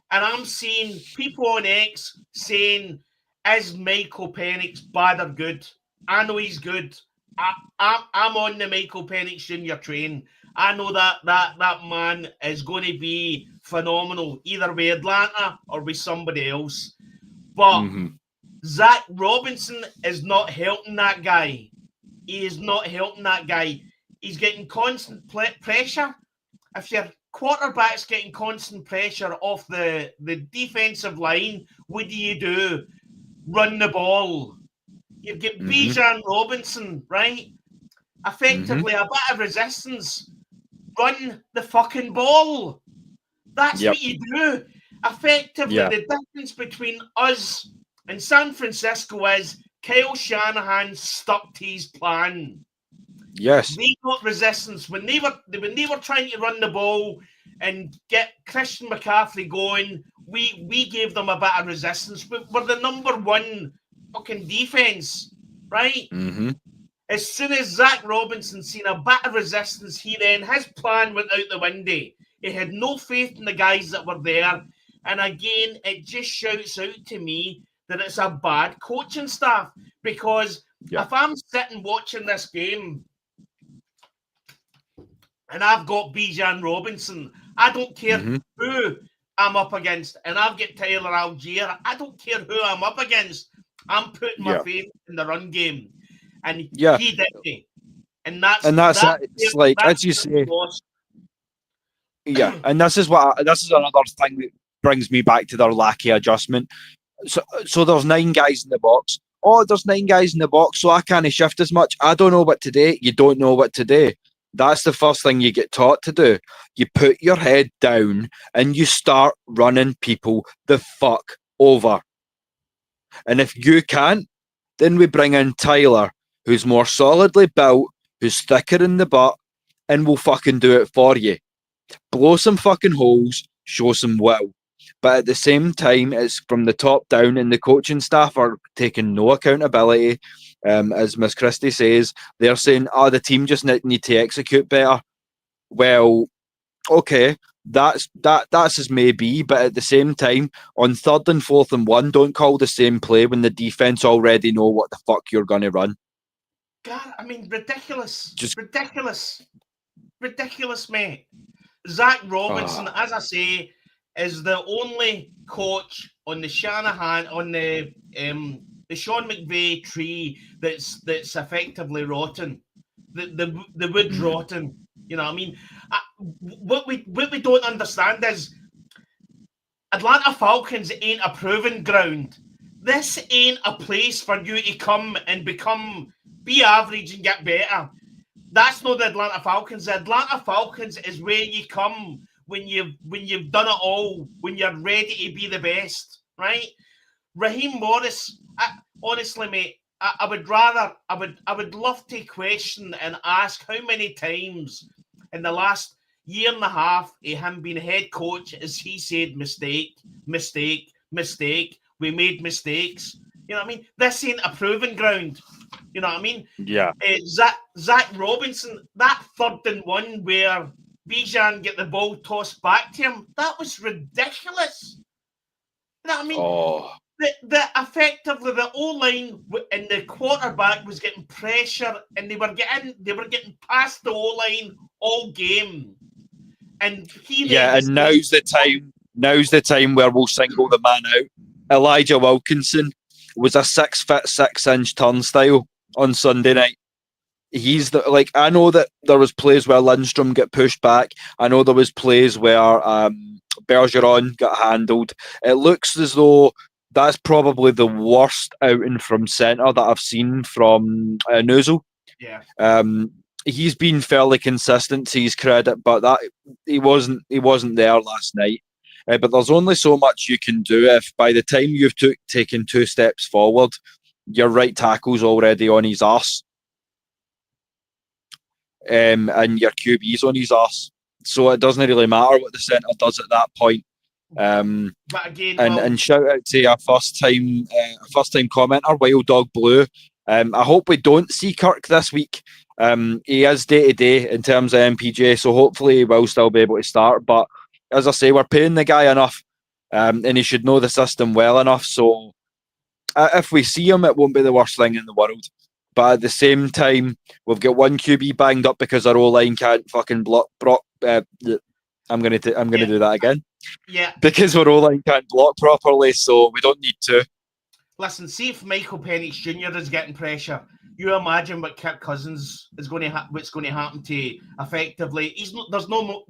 And I'm seeing people on X saying, is Michael Penix bad or good? I know he's good. I'm on the Michael Penix Jr. train. I know that man is going to be phenomenal, either with Atlanta or with somebody else. But Zach Robinson is not helping that guy. He is not helping that guy. He's getting constant pressure. If your quarterback's getting constant pressure off the defensive line, what do? Run the ball. You've got Bijan Robinson, right? Effectively, a bit of resistance. Run the fucking ball. That's what you do. Effectively, the difference between us and San Francisco is Kyle Shanahan stuck to his plan. Yes. They got resistance. When they were trying to run the ball and get Christian McCaffrey going, we gave them a bit of resistance. We're the number 1 fucking defense, right? As soon as Zach Robinson seen a bit of resistance, his plan went out the window. He had no faith in the guys that were there. And again, it just shouts out to me that it's a bad coaching staff. Because if I'm sitting watching this game and I've got Bijan Robinson, I don't care who I'm up against, and I've got Tyler Algier, I don't care who I'm up against. I'm putting my faith in the run game. And he did it. And that's it's like, as you say. Yeah, and this is another thing that brings me back to their lack of adjustment. So there's 9 guys in the box. Oh, there's 9 guys in the box, so I can't shift as much. I don't know what to do. You don't know what to do. That's the first thing you get taught to do. You put your head down and you start running people the fuck over. And if you can't, then we bring in Tyler, who's more solidly built, who's thicker in the butt, and will fucking do it for you. Blow some fucking holes, show some will. But at the same time, it's from the top down, and the coaching staff are taking no accountability. As Miss Christie says, they're saying, the team just need to execute better. Well, okay, that's as may be, but at the same time, on 3rd and 4th and 1, don't call the same play when the defense already know what the fuck you're going to run. God, I mean, ridiculous. Just Ridiculous, mate. Zach Robinson, as I say, is the only coach on the Shanahan, on the Sean McVay tree that's effectively rotten. The wood's rotten. You know what I mean? What we don't understand is Atlanta Falcons ain't a proven ground. This ain't a place for you to come and be average and get better. That's not the Atlanta Falcons. The Atlanta Falcons is where you come when you've done it all, when you're ready to be the best, right? Raheem Morris, honestly, mate, I would love to question and ask how many times in the last year and a half of him being head coach has he said mistake. We made mistakes. You know what I mean? This ain't a proven ground. You know what I mean? Yeah. Zach Robinson, that 3rd and 1 where Bijan get the ball tossed back to him, that was ridiculous. You know what I mean? Oh. The effectively the O-line and the quarterback was getting pressure, and they were getting past the O-line all game. And and now's the time where we'll single the man out. Elijah Wilkinson was a 6'6" 6-inch turnstile on Sunday night. He's I know that there was plays where Lindstrom got pushed back. I know there was plays where Bergeron got handled. It looks as though that's probably the worst outing from centre that I've seen from Nuzul. Yeah. He's been fairly consistent to his credit, but that he wasn't there last night. But there's only so much you can do if by the time you've taken 2 steps forward, your right tackle's already on his arse. And your QB's on his arse. So it doesn't really matter what the centre does at that point. But again, and shout out to our first time commenter, Wild Dog Blue. I hope we don't see Kirk this week. He is day to day in terms of MPJ, so hopefully he will still be able to start. But as I say, we're paying the guy enough, and he should know the system well enough. So if we see him, it won't be the worst thing in the world. But at the same time, we've got one QB banged up because our O-line can't fucking block. I'm gonna do that again. Yeah. Because our O-line can't block properly, so we don't need to. Listen, see if Michael Penix Jr. is getting pressure. You imagine what Kirk Cousins is going to what's going to happen to effectively. There's no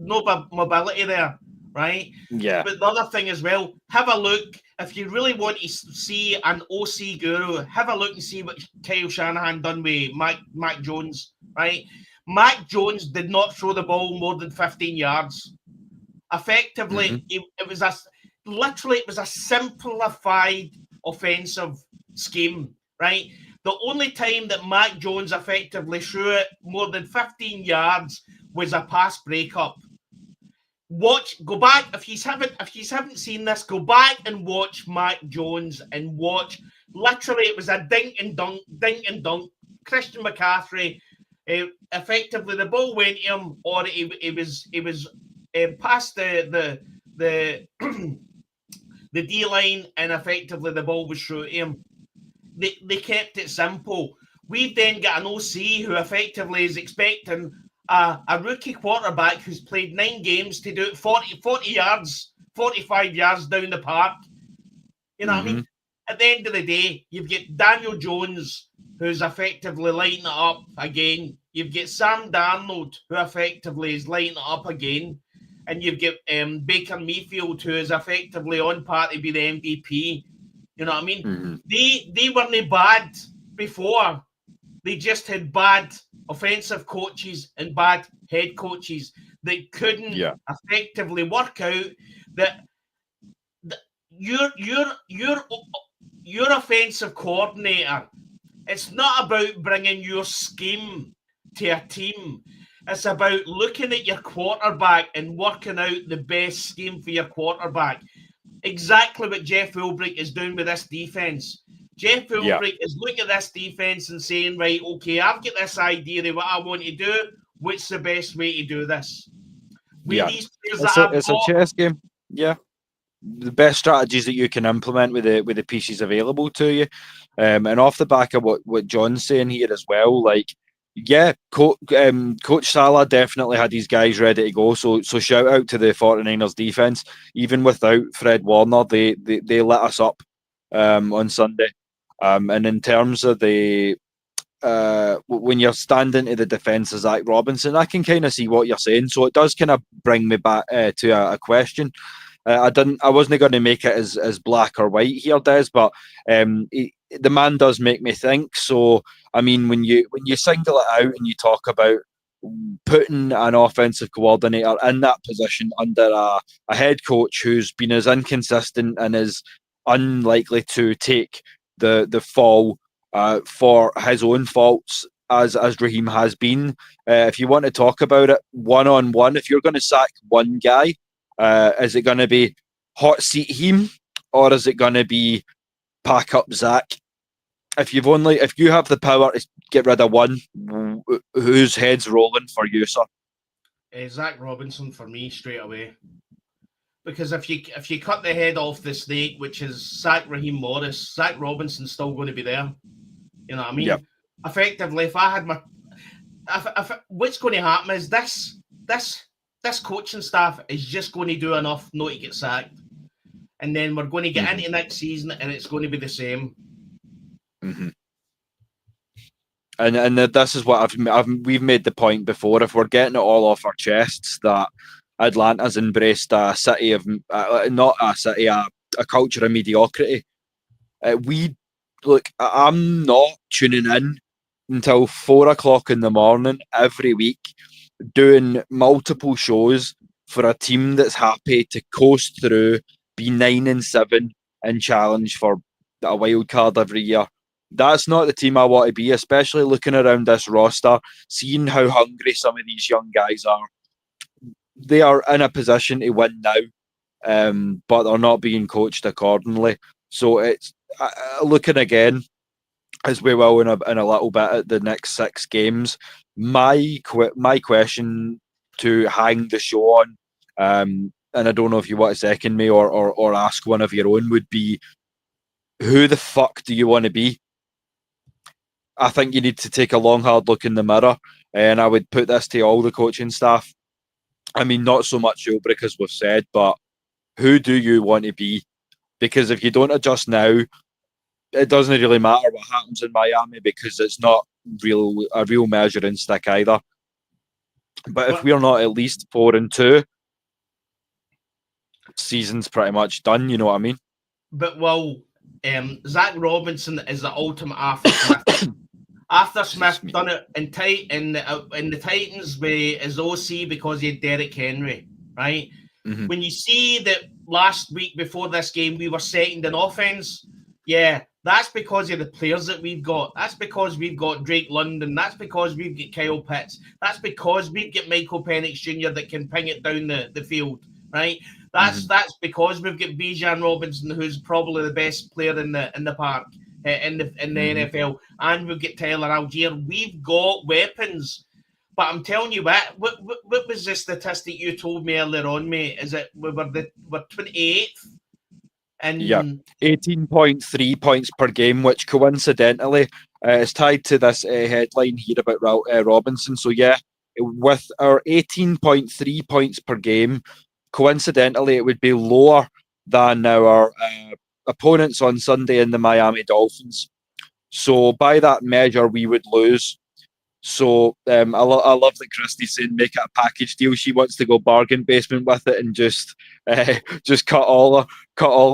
mobility there, right? Yeah. But the other thing as well, have a look. If you really want to see an OC guru, have a look and see what Kyle Shanahan done with Mac Jones, right? Mac Jones did not throw the ball more than 15 yards. Effectively, it was a simplified offensive scheme, right? The only time that Mac Jones effectively threw it more than 15 yards was a pass breakup. Go back if you haven't seen this. Go back and watch Mac Jones and watch. Literally, it was a dink and dunk. Christian McCaffrey, effectively the ball went to him, or it was past the the D line, and effectively the ball was through to him. They kept it simple. We've then got an OC who effectively is expecting a rookie quarterback who's played 9 games to do it 40 yards, 45 yards down the park. You know what I mean? At the end of the day, you've got Daniel Jones, who's effectively lighting it up again. You've got Sam Darnold, who effectively is lighting it up again. And you've got Baker Mayfield, who is effectively on par to be the MVP. You know what I mean? They weren't bad before. They just had bad offensive coaches and bad head coaches that couldn't effectively work out that your offensive coordinator. It's not about bringing your scheme to a team. It's about looking at your quarterback and working out the best scheme for your quarterback. Exactly what Jeff Ulbrich is doing with this defense. Jeff Ulbrich is looking at this defense and saying, right, okay, I've got this idea of what I want to do. What's the best way to do this? with these players it's that a I've got. chess game. Yeah, the best strategies that you can implement with the pieces available to you, and off the back of what John's saying here as well, like. Yeah, Coach Salah definitely had these guys ready to go. So shout out to the 49ers defense. Even without Fred Warner, they lit us up on Sunday. And in terms of the when you're standing to the defence of Zach Robinson, I can kind of see what you're saying. So it does kind of bring me back to a question. I wasn't going to make it as black or white here, Des, but the man does make me think. So I mean, when you single it out and you talk about putting an offensive coordinator in that position under a head coach who's been as inconsistent and is unlikely to take the fall for his own faults as Raheem has been. If you want to talk about it one on one, if you're going to sack one guy, is it going to be hot seat him, or is it going to be pack up Zach? If you have the power to get rid of one, whose head's rolling for you, sir? Zach Robinson for me straight away. Because if you cut the head off the snake, which is Raheem Morris, Zach Robinson's still going to be there. You know what I mean? Yep. Effectively, if I had what's going to happen is this coaching staff is just going to do enough not to get sacked, and then we're going to get into next season and it's going to be the same. Mm-hmm. And this is what we've made the point before. If we're getting it all off our chests, that Atlanta's embraced a city of not a city, a culture of mediocrity. I'm not tuning in until 4:00 in the morning every week, doing multiple shows for a team that's happy to coast through, be 9-7, and challenge for a wild card every year. That's not the team I want to be, especially looking around this roster, seeing how hungry some of these young guys are. They are in a position to win now, but they're not being coached accordingly. So it's looking again, as we will in a little bit at the next 6 games. My question to hang the show on, and I don't know if you want to second me or ask one of your own, would be, who the fuck do you want to be? I think you need to take a long, hard look in the mirror, and I would put this to all the coaching staff. I mean, not so much you, because we've said, but who do you want to be? Because if you don't adjust now, it doesn't really matter what happens in Miami, because it's not a real measuring stick either. But if we're not at least 4-2, season's pretty much done. You know what I mean? But Zach Robinson is the ultimate Arthur Smith. Arthur Smith done it in the Titans with his OC because he had Derrick Henry, right? Mm-hmm. When you see that last week before this game we were second in offense, yeah, that's because of the players that we've got. That's because we've got Drake London. That's because we've got Kyle Pitts. That's because we've got Michael Penix Jr. that can ping it down the field, right? That's because we've got Bijan Robinson, who's probably the best player in the park. In the NFL, and we've got Tyler Algier. We've got weapons, but I'm telling you what was the statistic you told me earlier on, mate? Is it we're 28th, and 18.3 points per game, which coincidentally is tied to this headline here about Robinson. So yeah, with our 18.3 points per game, coincidentally it would be lower than our opponents on Sunday in the Miami Dolphins. So by that measure, we would lose. So I love that Christy's saying make it a package deal. She wants to go bargain basement with it and just cut all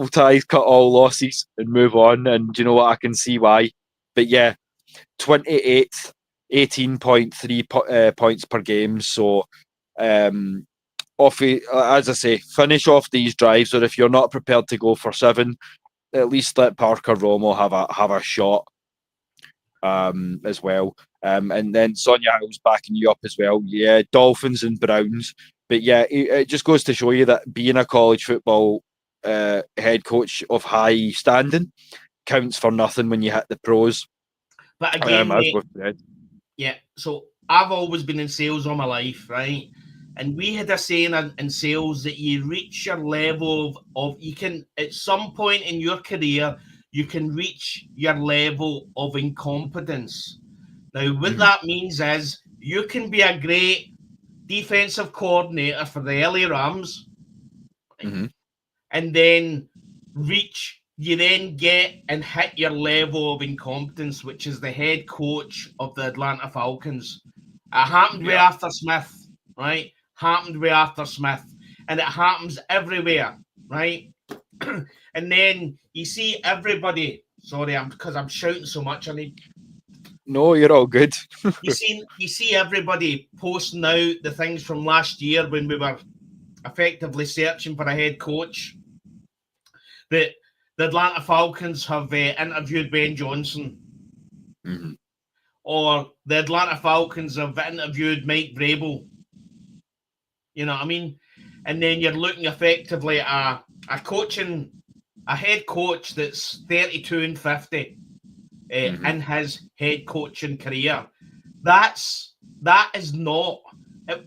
ties, cut all losses, and move on. And you know what? I can see why. But yeah, 28th, 18.3 points per game. So as I say, finish off these drives, or if you're not prepared to go for 7, at least let Parker Romo have a shot as well. And then Sonia Hill's backing you up as well. Yeah, Dolphins and Browns. But yeah, it just goes to show you that being a college football head coach of high standing counts for nothing when you hit the pros. But again, mate, yeah, so I've always been in sales all my life, right? And we had a saying in sales that you reach your level of you can, at some point in your career, you can reach your level of incompetence. Now, what that means is you can be a great defensive coordinator for the LA Rams, and then you then get and hit your level of incompetence, which is the head coach of the Atlanta Falcons. It happened with Arthur Smith, right? Happened with Arthur Smith, and it happens everywhere, right? And then you see everybody. Sorry, because I'm shouting so much. I need. No, you're all good. you see everybody posting out the things from last year when we were effectively searching for a head coach. That the Atlanta Falcons have interviewed Ben Johnson, or the Atlanta Falcons have interviewed Mike Vrabel. You know what I mean? And then you're looking effectively at a head coach that's 32 and 50 in his head coaching career. That is not.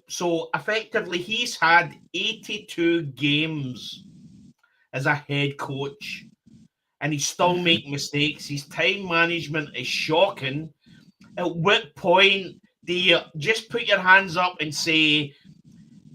So effectively, he's had 82 games as a head coach, and he's still making mistakes. His time management is shocking. At what point do you just put your hands up and say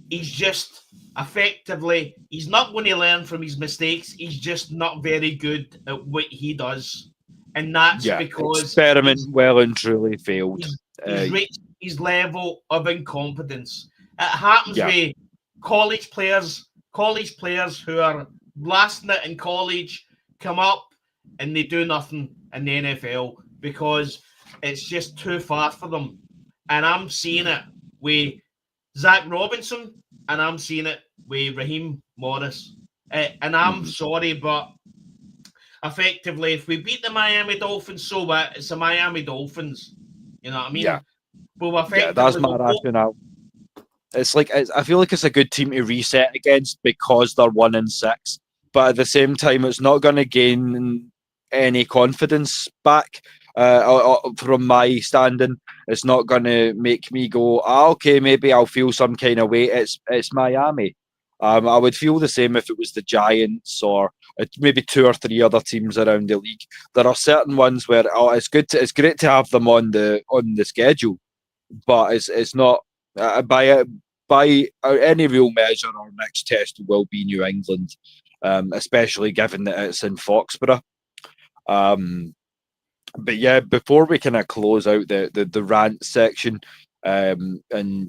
he's just effectively, he's not going to learn from his mistakes. He's just not very good at what he does. And that's because experiment well and truly failed. He's reached his level of incompetence. It happens with college players who are blasting it in college, come up and they do nothing in the NFL because it's just too far for them. And I'm seeing it with Zach Robinson, and I'm seeing it with Raheem Morris. And I'm sorry, but effectively, if we beat the Miami Dolphins, so what? It's the Miami Dolphins. You know what I mean? Yeah. But that's my rationale. It's like I feel like it's a good team to reset against because they're 1-6, but at the same time, it's not going to gain any confidence back from my standing. It's not going to make me go, okay, maybe I'll feel some kind of way. It's Miami. I would feel the same if it was the Giants or maybe 2 or 3 other teams around the league. There are certain ones where it's great to have them on the schedule, but it's not by any real measure. Our next test will be New England, especially given that it's in Foxborough. But yeah, before we kind of close out the rant section and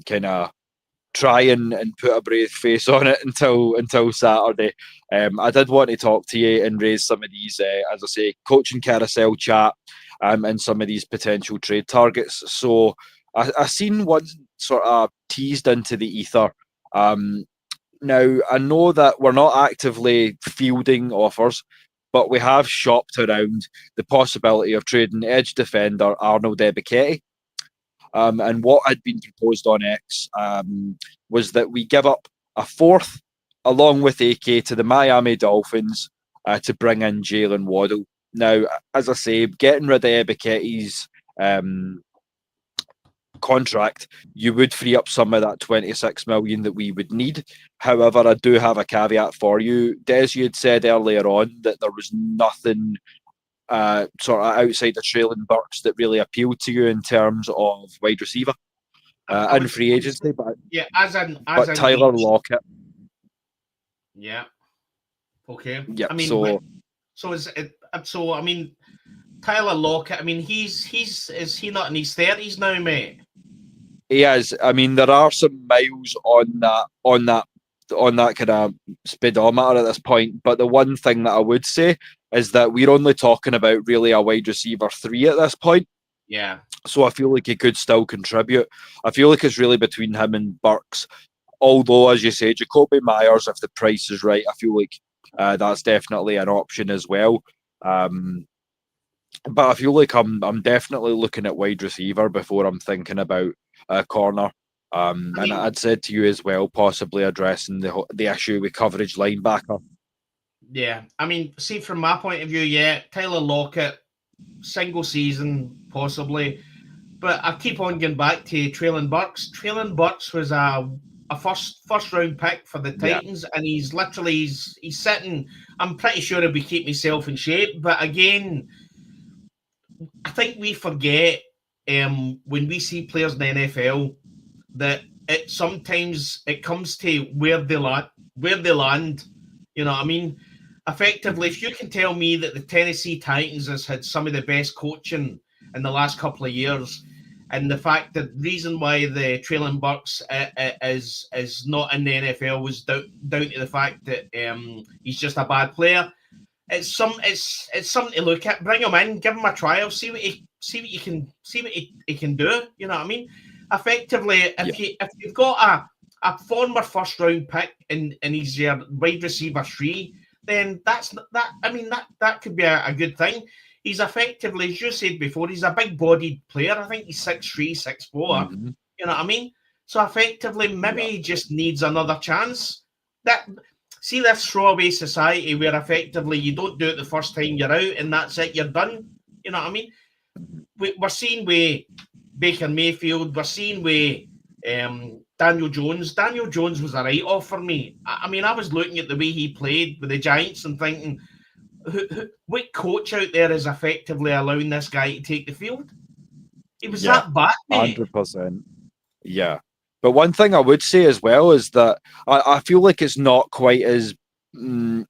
kind of try and put a brave face on it until Saturday, I did want to talk to you and raise some of these, as I say, coaching carousel chat and some of these potential trade targets. So I seen one sort of teased into the ether. Now, I know that we're not actively fielding offers, but we have shopped around the possibility of trading edge defender Arnold Ebiketie. And what had been proposed on X was that we give up a 4th along with AK to the Miami Dolphins to bring in Jalen Waddle. Now, as I say, getting rid of Ebiketie's contract, you would free up some of that 26 million that we would need. However, I do have a caveat for you. Des, you had said earlier on that there was nothing sort of outside of Traylon Burks that really appealed to you in terms of wide receiver and free agency, but Tyler Lockett. Yeah. Okay. Yeah. I mean, I mean, Tyler Lockett. I mean, is he not in his 30s now, mate? He is. I mean, there are some miles on that kind of speedometer at this point. But the one thing that I would say is that we're only talking about really a wide receiver 3 at this point. Yeah. So I feel like he could still contribute. I feel like it's really between him and Burks. Although, as you say, Jacoby Myers, if the price is right, I feel like that's definitely an option as well. But I feel like I'm definitely looking at wide receiver before I'm thinking about corner. And I'd said to you as well, possibly addressing the issue with coverage linebacker. Yeah, I mean, see, from my point of view, Tyler Lockett, single season, possibly. But I keep on going back to Traylon Burks. Traylon Burks was a a first round pick for the Titans, and he's sitting. I'm pretty sure he'll be keeping himself in shape, but again, I think we forget when we see players in the NFL that sometimes it comes to where they land. You know what I mean? Effectively, if you can tell me that the Tennessee Titans has had some of the best coaching in the last couple of years, and the fact that the reason why the Traylon Burks is not in the NFL was down to the fact that he's just a bad player. It's something to look at. Bring him in, give him a trial, see what he can do. You know what I mean? Effectively, if you've got a former first round pick and he's your wide receiver 3, then that could be a good thing. He's effectively, as you said before, he's a big bodied player. I think he's 6'3", 6'4". Mm-hmm. You know what I mean? So effectively, maybe he just needs another chance. See this throwaway society where effectively you don't do it the first time you're out and that's it, you're done. You know what I mean? We're seeing with Baker Mayfield, we're seeing with Daniel Jones. Daniel Jones was a write-off for me. I mean, I was looking at the way he played with the Giants and thinking, what coach out there is effectively allowing this guy to take the field? He was that bad, mate. 100%. Yeah. But one thing I would say as well is that I feel like it's not quite as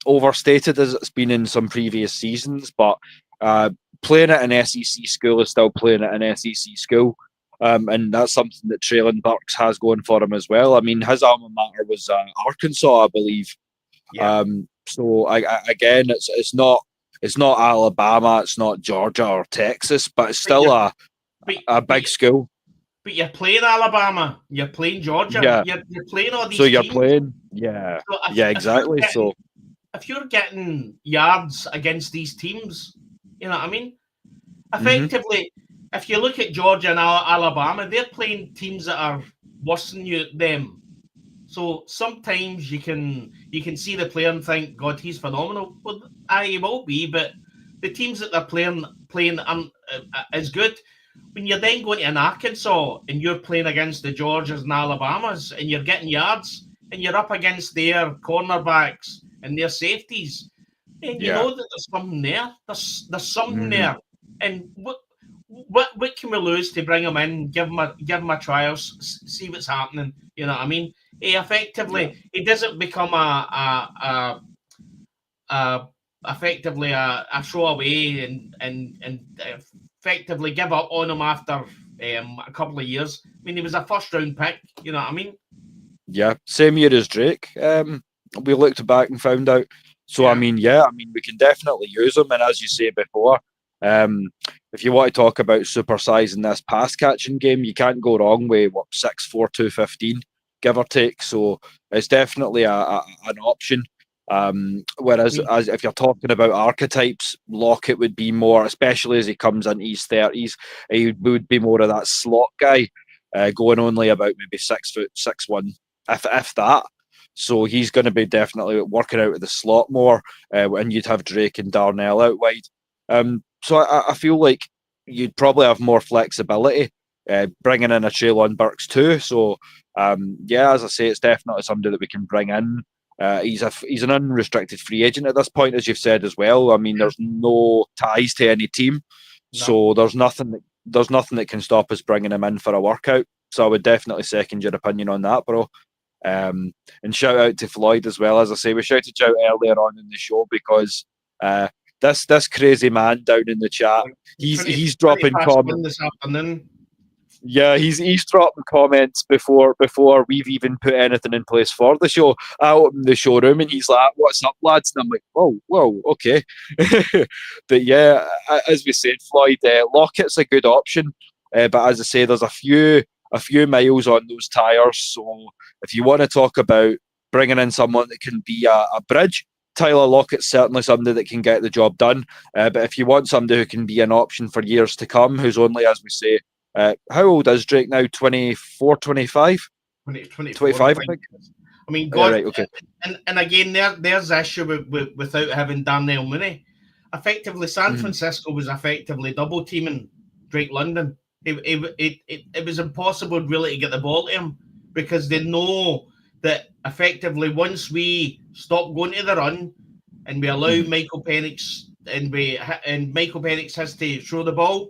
overstated as it's been in some previous seasons, but playing at an SEC school is still playing at an SEC school. And that's something that Traylon Burks has going for him as well. I mean, his alma mater was Arkansas, I believe. Yeah. So again, it's not Alabama, it's not Georgia or Texas, but it's still a big school. But you're playing Alabama, you're playing Georgia, you're playing all these. So you're teams. Playing, exactly. So if you're getting yards against these teams, you know what I mean. Effectively, if you look at Georgia and Alabama, they're playing teams that are worse than them. So sometimes you can see the player and think, God, he's phenomenal. Well, he will be, but the teams that they're playing is good. When you're then going to an Arkansas and you're playing against the Georgias and Alabamas and you're getting yards and you're up against their cornerbacks and their safeties, and you know that there's something there. There's something there. And what can we lose to bring him in, give him a trial, see what's happening? You know what I mean? He effectively he doesn't become effectively a throwaway and effectively give up on him after a couple of years. I mean, he was a first round pick. You know what I mean? Yeah, same year as Drake. We looked back and found out. So I mean, we can definitely use him. And as you say before, if you want to talk about supersizing this pass catching game, you can't go wrong with 6'4", 215, give or take. So it's definitely an option. Whereas as if you're talking about archetypes, Lockett would be more, especially as he comes into his 30s, he would be more of that slot guy, going only about maybe 6 foot, 6'1", if that. So he's going to be definitely working out of the slot more, and you'd have Drake and Darnell out wide. So I feel like you'd probably have more flexibility, bringing in a Traylon Burks too. So as I say, it's definitely somebody that we can bring in. He's an unrestricted free agent at this point, as you've said as well. I mean, there's no ties to any team, so there's nothing that can stop us bringing him in for a workout. So I would definitely second your opinion on that, bro. And shout out to Floyd as well. As I say, we shouted you out earlier on in the show because this crazy man down in the chat, he's dropping comments this afternoon. Yeah, he's dropping comments before we've even put anything in place for the show out in the showroom, and he's like, "What's up, lads?" And I'm like, "Whoa, okay." But yeah, as we said, Floyd, Lockett's a good option, but as I say, there's a few miles on those tires. So if you want to talk about bringing in someone that can be a bridge, Tyler Lockett's certainly somebody that can get the job done. But if you want somebody who can be an option for years to come, who's only, as we say, how old is Drake now? 24, 25? 25, I think. I mean, God, right, okay. And again, there's the issue without having Darnell Mooney. Effectively, San Francisco was effectively double teaming Drake London. It was impossible really to get the ball to him. because they know that effectively once we stop going to the run and we allow Michael Penix and Michael Penix has to throw the ball,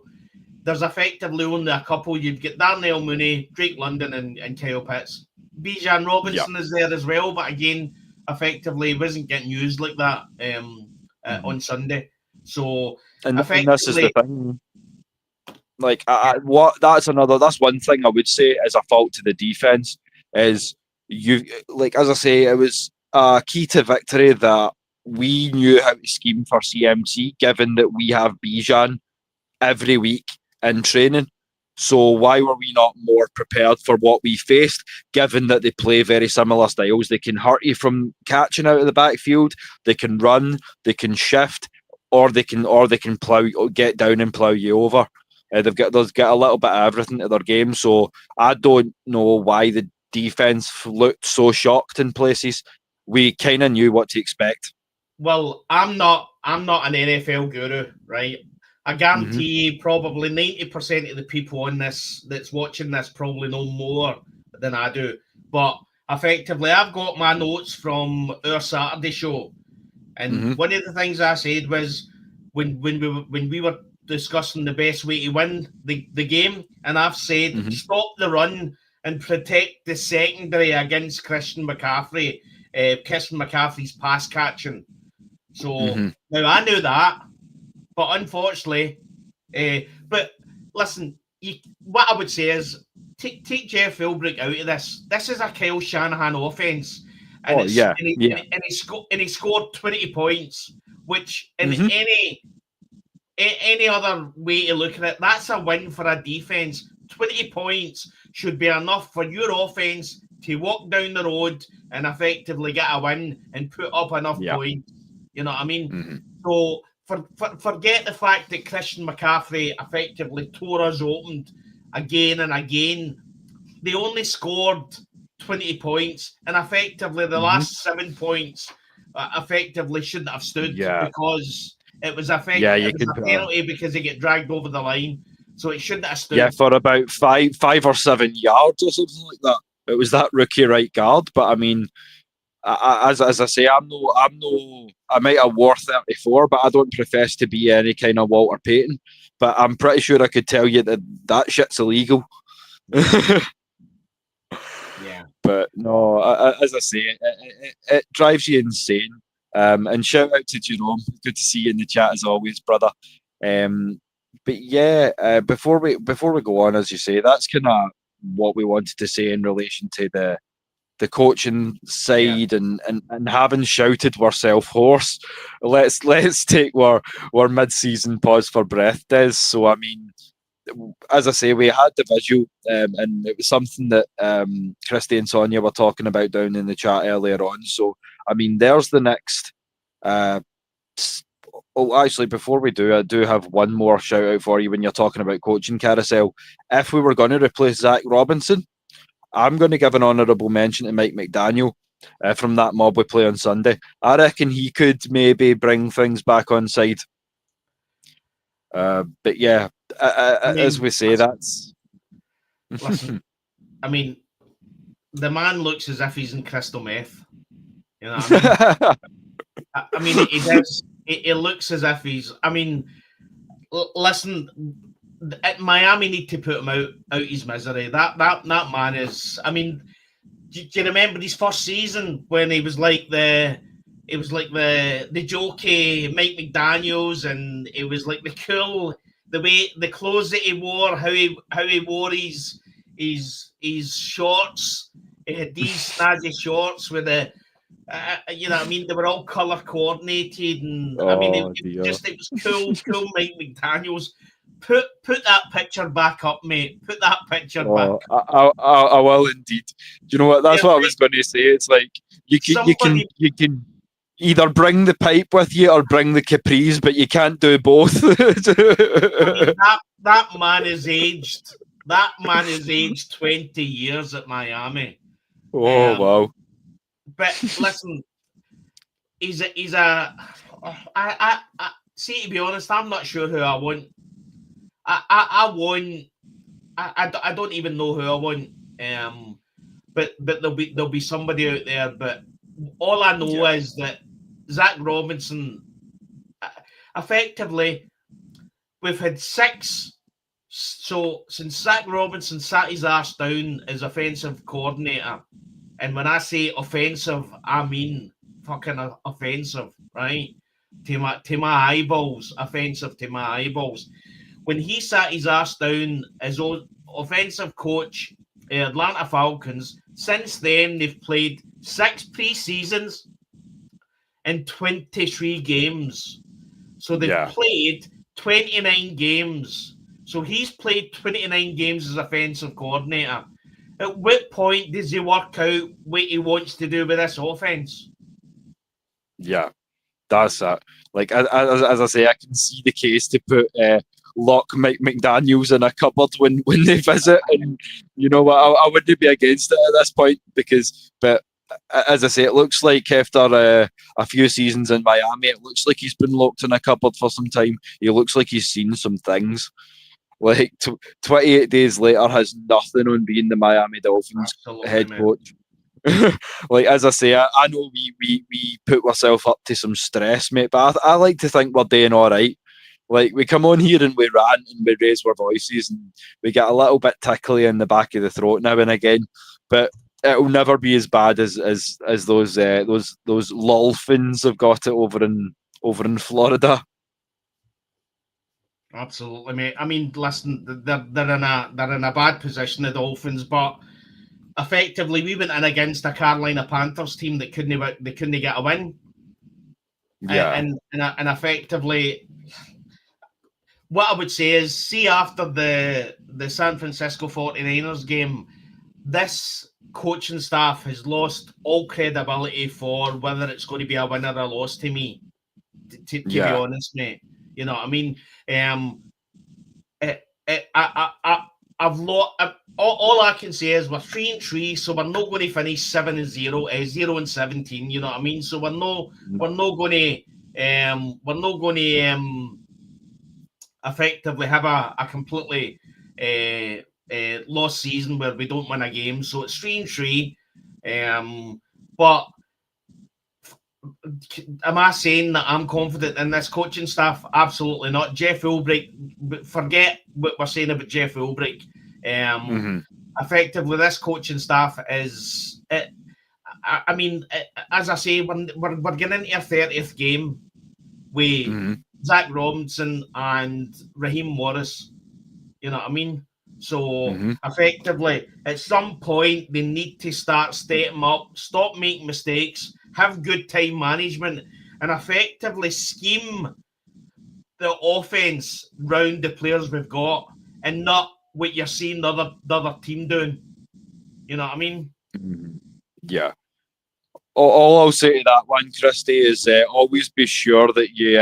there's effectively only a couple. You've got Darnell Mooney, Drake London, and Kyle Pitts. Bijan Robinson is there as well, but again, effectively wasn't getting used like that on Sunday. So and this is the thing. Like, that's one thing I would say is a fault to the defense is as I say, it was a key to victory that we knew how to scheme for CMC, given that we have Bijan every week in training. So why were we not more prepared for what we faced, given that they play very similar styles? They can hurt you from catching out of the backfield, they can run, they can shift, or they can get down and plow you over. They've got a little bit of everything to their game. So I don't know why the defense looked so shocked in places. We kind of knew what to expect. Well, I'm not an NFL guru, right? I guarantee you probably 90% of the people on this that's watching this probably know more than I do. But effectively, I've got my notes from our Saturday show. And one of the things I said was when we were discussing the best way to win the game, and I've said stop the run and protect the secondary against Christian McCaffrey's pass catching. So now I knew that. But unfortunately, but listen, what I would say is take Jeff Philbrick out of this. This is a Kyle Shanahan offense, and he scored 20 points, which in any other way to look at it, that's a win for a defense. 20 points should be enough for your offense to walk down the road and effectively get a win and put up enough points. You know what I mean? So. Forget the fact that Christian McCaffrey effectively tore us open again and again. They only scored 20 points, and effectively the last 7 points effectively shouldn't have stood because it was a penalty because they get dragged over the line. So it shouldn't have stood. Yeah, for about 5 or 7 yards or something like that. It was that rookie right guard, but I mean, as I say, I might have wore 34, but I don't profess to be any kind of Walter Payton. But I'm pretty sure I could tell you that shit's illegal. Yeah. But no, as I say, it drives you insane. And shout out to Jerome. Good to see you in the chat as always, brother. But yeah, before we go on, as you say, that's kind of what we wanted to say in relation to the coaching side and having shouted we're self-horse. Let's take our mid-season pause for breath, Des. So I mean, as I say, we had the visual and it was something that Christy and Sonia were talking about down in the chat earlier on. So I mean, there's the next actually, before we do, I do have one more shout out for you when you're talking about coaching carousel. If we were going to replace Zach Robinson, I'm going to give an honourable mention to Mike McDaniel from that mob we play on Sunday. I reckon he could maybe bring things back on side. But yeah, as we say, that's... Listen, I mean, the man looks as if he's in crystal meth. You know what I mean? I mean, he does. It looks as if he's... I mean, listen... Miami need to put him out his misery. That man is. I mean, do you remember his first season when he was like the jokey Mike McDaniels, and it was like the cool, the clothes that he wore, how he wore his shorts. He had these snazzy shorts with the. You know what I mean? They were all color coordinated, and I mean, it was cool Mike McDaniels. Put that picture back up, mate. Put that picture back. I will indeed. Do you know what? That's what I was going to say. It's like you can either bring the pipe with you or bring the capris, but you can't do both. I mean, that man is aged. That man is aged 20 years at Miami. Oh wow! But listen, he's a. I see. To be honest, I'm not sure who I want. I don't even know who I want. but there'll be somebody out there. But all I know is that Zach Robinson, effectively, we've had 6. So since Zach Robinson sat his ass down as offensive coordinator, and when I say offensive, I mean fucking offensive, right? To my eyeballs, offensive to my eyeballs. When he sat his ass down as offensive coach at Atlanta Falcons, since then they've played 6 pre-seasons and 23 games. So they've played 29 games. So he's played 29 games as offensive coordinator. At what point does he work out what he wants to do with this offense? Yeah, that's it. Like, as I say, I can see the case to put lock Mike McDaniels in a cupboard when they visit, and you know what, I wouldn't be against it at this point but as I say, it looks like after a few seasons in Miami, it looks like he's been locked in a cupboard for some time. He looks like he's seen some things. Like 28 days later has nothing on being the Miami Dolphins head coach. Like, as I say, I know we put ourselves up to some stress, mate, but I like to think we're doing all right. Like, we come on here and we rant and we raise our voices and we get a little bit tickly in the back of the throat now and again, but it'll never be as bad as those Dolphins have got it over in Florida. Absolutely, mate. I mean, listen, they're in a bad position, the Dolphins, but effectively we went in against a Carolina Panthers team that couldn't get a win. Yeah, and effectively, what I would say is, see, after the San Francisco 49ers game, this coaching staff has lost all credibility for whether it's going to be a win or a loss to me, to be honest, mate. You know what I mean? All I can say is we're 3-3, so we're not going to finish 7-0, 0-17. You know what I mean? So we're not going to effectively have a completely lost season where we don't win a game. So it's 3-3. But am I saying that I'm confident in this coaching staff? Absolutely not. Jeff Ulbrich, forget what we're saying about Jeff Ulbrich. Effectively, this coaching staff is. I mean, as I say, we're getting into a 30th game with Zach Robinson and Raheem Morris. You know what I mean? So effectively, at some point, they need to start stepping up, stop making mistakes, have good time management, and effectively scheme the offense round the players we've got, and not what you're seeing the other team doing. You know what I mean? Yeah. All I'll say to that one, Christy, is always be sure that you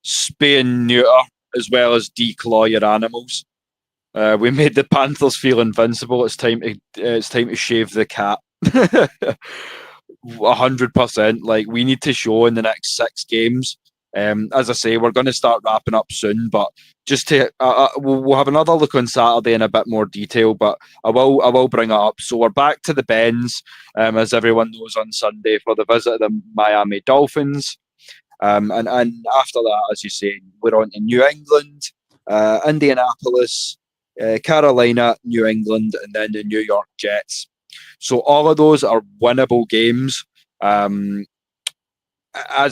spay and neuter as well as declaw your animals. We made the Panthers feel invincible. It's time to shave the cat. 100%. Like, we need to show in the next 6 games. As I say, we're going to start wrapping up soon, but just to we'll have another look on Saturday in a bit more detail, but I will bring it up. So we're back to the Benz, as everyone knows, on Sunday for the visit of the Miami Dolphins, and after that, as you say, we're on to New England, Indianapolis, Carolina, New England, and then the New York Jets. So all of those are winnable games. As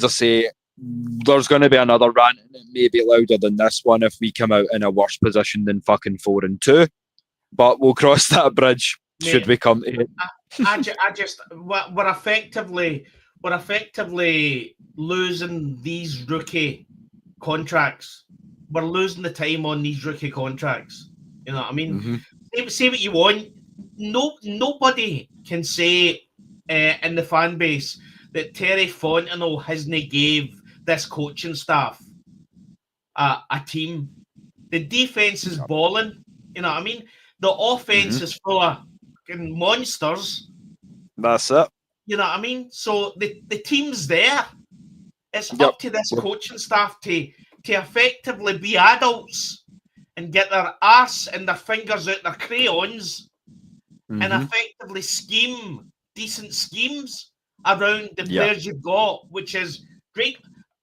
I say, there's going to be another rant, and it may be louder than this one if we come out in a worse position than fucking 4-2. But we'll cross that bridge, mate, should we come to it. We're effectively losing these rookie contracts. We're losing the time on these rookie contracts. You know what I mean? Say what you want. Nobody can say in the fan base that Terry Fontenot hasn't gave this coaching staff a team. The defense is balling. You know what I mean? The offense is full of monsters. That's it. You know what I mean? So the team's there. It's up to this coaching staff to effectively be adults and get their ass and their fingers out their crayons and Mm-hmm. effectively scheme decent schemes around the Yeah. players you've got, which is great.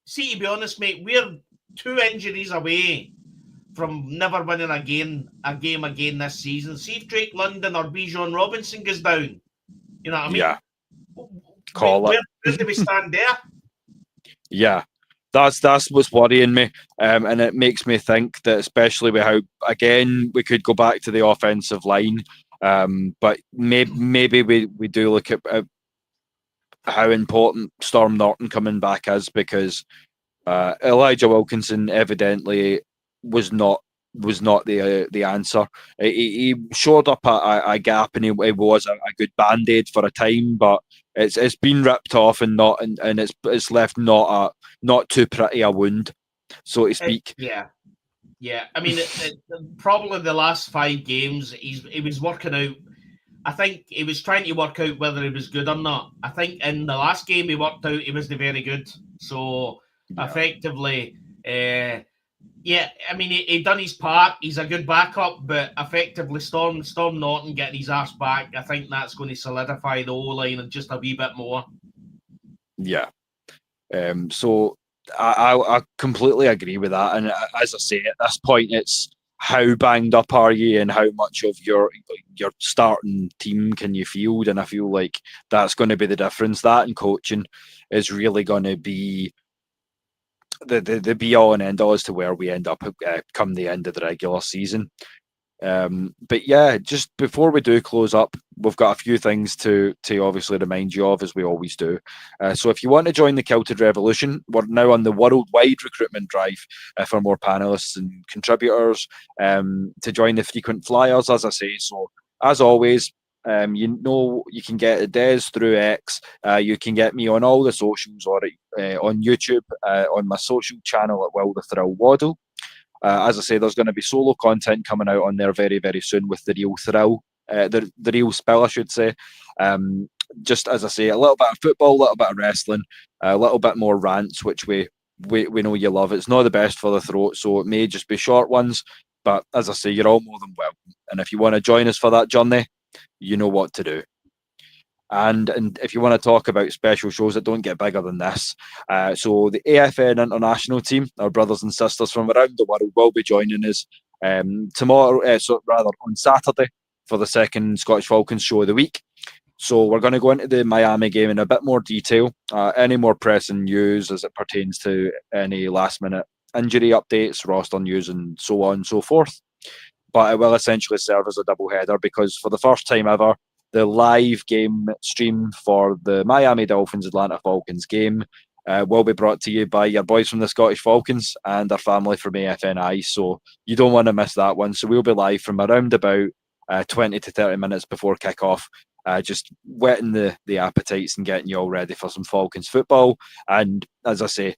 See, to be honest, mate, we're 2 injuries away from never winning a game again this season. See if Drake London or Bijan Robinson goes down. You know what I mean? Yeah. Call it. Where do we stand there? Yeah. That's what's worrying me, and it makes me think that, especially with how, again, we could go back to the offensive line, but maybe we do look at how important Storm Norton coming back is, because Elijah Wilkinson evidently was not the answer. He shored up a gap, and he was a good band-aid for a time, but it's been ripped off and it's left not too pretty a wound, so to speak. Yeah. I mean, probably the last 5 games, he was working out. I think he was trying to work out whether he was good or not. I think in the last game he worked out he wasn't very good. So effectively, I mean, he done his part. He's a good backup, but effectively, Storm Norton getting his ass back, I think that's going to solidify the O-line and just a wee bit more. Yeah. So I completely agree with that. And as I say, at this point, it's how banged up are you and how much of your starting team can you field. And I feel like that's going to be the difference. That and coaching is really going to be the be all and end all as to where we end up come the end of the regular season. But yeah, just before we do close up, we've got a few things to obviously remind you of, as we always do. So if you want to join the Kilted Revolution, we're now on the worldwide recruitment drive for more panelists and contributors to join the frequent flyers, as I say. So as always, you can get Des through X. You can get me on all the socials, or on YouTube, on my social channel at Will the Thrill Waddle. As I say, there's going to be solo content coming out on there very, very soon with the real thrill, the real spill, I should say. Just as I say, a little bit of football, a little bit of wrestling, a little bit more rants, which we know you love. It's not the best for the throat, so it may just be short ones. But as I say, you're all more than welcome. And if you want to join us for that journey, you know what to do. And if you want to talk about special shows that don't get bigger than this, so the AFN International team, our brothers and sisters from around the world, will be joining us tomorrow, on Saturday, for the second Scottish Falcons show of the week. So we're going to go into the Miami game in a bit more detail, any more pressing news as it pertains to any last-minute injury updates, roster news, and so on and so forth. But it will essentially serve as a double-header, because for the first time ever, the live game stream for the Miami Dolphins Atlanta Falcons game will be brought to you by your boys from the Scottish Falcons and our family from AFNI. So you don't want to miss that one. So we'll be live from around about 20 to 30 minutes before kickoff, just whetting the appetites and getting you all ready for some Falcons football. And as I say,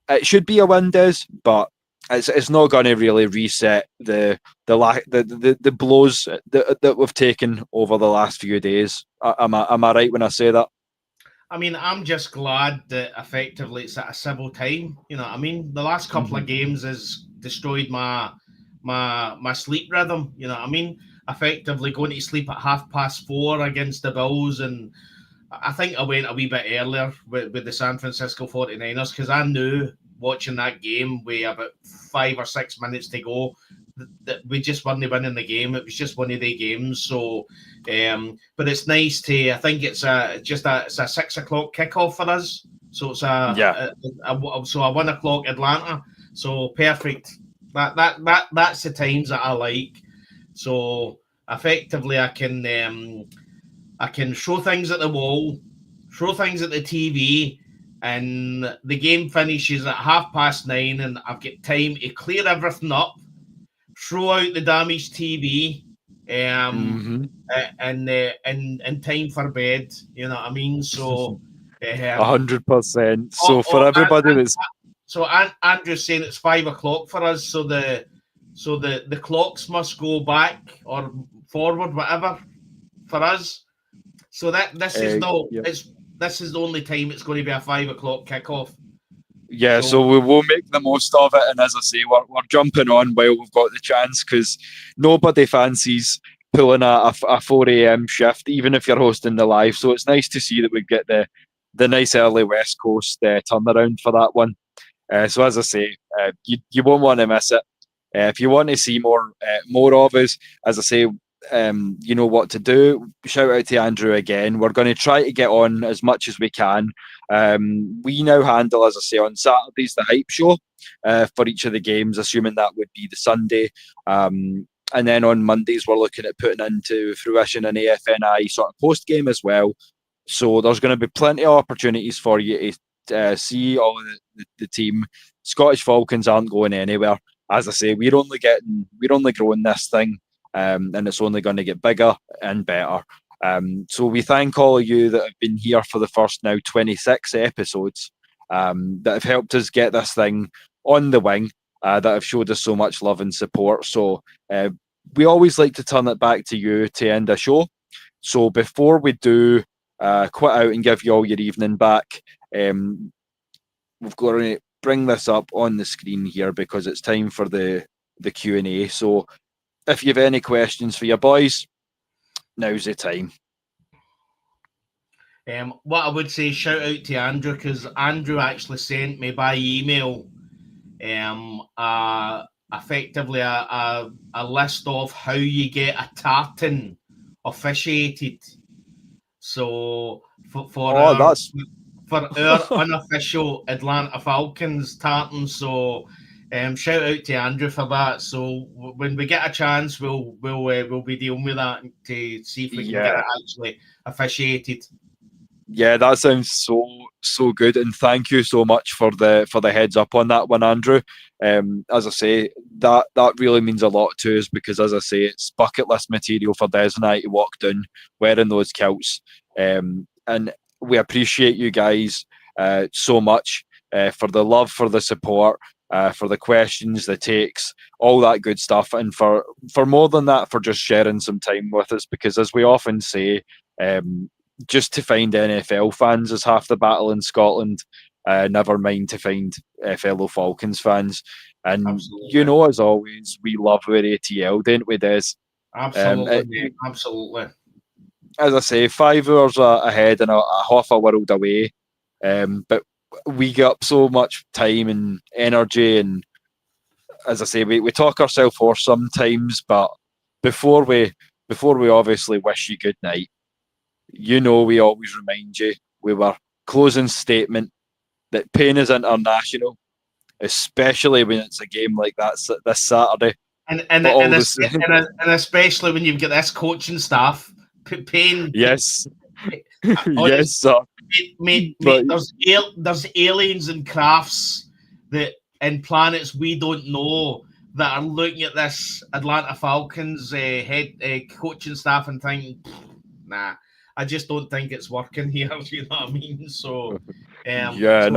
it should be a win, Des, but it's not going to really reset the blows that we've taken over the last few days. Am I right when I say that? I mean, I'm just glad that effectively it's at a civil time. You know what I mean? The last couple of games has destroyed my sleep rhythm. You know what I mean? Effectively going to sleep at 4:30 against the Bills, and I think I went a wee bit earlier with the San Francisco 49ers, because I knew watching that game with about 5 or 6 minutes to go that we just weren't winning the game. It was just one of the games. So, but it's nice to. I think it's a 6 o'clock kickoff for us. So it's a 1 o'clock Atlanta. So perfect. That's the times that I like. So effectively, I can show things at the wall, throw things at the TV, and the game finishes at 9:30, and I've got time to clear everything up, throw out the damaged TV, and time for bed. You know what I mean? So 100%. So for everybody that's Andrew's saying it's 5 o'clock for us. So the clocks must go back or forward, whatever, for us. So this is the only time it's going to be a 5 o'clock kickoff. Yeah, so we will make the most of it, and as I say, we're jumping on while we've got the chance, because nobody fancies pulling a 4 a.m. shift, even if you're hosting the live. So it's nice to see that we get the nice early West Coast turnaround for that one. So as I say, you won't want to miss it. If you want to see more of us, as I say, you know what to do. Shout out to Andrew again. We're going to try to get on as much as we can. We now handle, as I say, on Saturdays the hype show for each of the games, assuming that would be the Sunday. And then on Mondays, we're looking at putting into fruition an AFNI sort of post game as well. So there's going to be plenty of opportunities for you to see all of the team. Scottish Falcons aren't going anywhere. As I say, we're only growing this thing, and it's only going to get bigger and better. So we thank all of you that have been here for the first now 26 episodes, that have helped us get this thing on the wing, that have showed us so much love and support. So we always like to turn it back to you to end the show. So before we do quit out and give you all your evening back, we've got to bring this up on the screen here because it's time for the Q&A. So if you have any questions for your boys, now's the time. What I would say, shout out to Andrew, because Andrew actually sent me by email effectively a list of how you get a tartan officiated. So for our unofficial Atlanta Falcons tartan. So shout out to Andrew for that. So when we get a chance, we'll be dealing with that to see if we can get it actually officiated. Yeah, that sounds so good, and thank you so much for the heads up on that one, Andrew. As I say, that really means a lot to us because, as I say, it's bucket list material for Des and I to walk down wearing those kilts, and we appreciate you guys so much for the love, for the support, for the questions, the takes, all that good stuff, and for more than that, for just sharing some time with us. Because as we often say, just to find NFL fans is half the battle in Scotland. Never mind to find fellow Falcons fans. And absolutely. You know, as always, we love our ATL, don't we, Des? Absolutely, absolutely. As I say, 5 hours ahead and a half a world away. But we get up so much time and energy, and as I say, we talk ourselves hoarse sometimes. But before we obviously wish you good night, you know, we always remind you with our closing statement that pain is international, especially when it's a game like that this Saturday. And especially when you've got this coaching staff, pain. Yes. Yes, sir. Mate, there's aliens and crafts and planets we don't know that are looking at this Atlanta Falcons head coaching staff and thinking, nah, I just don't think it's working here. You know what I mean? So, yeah,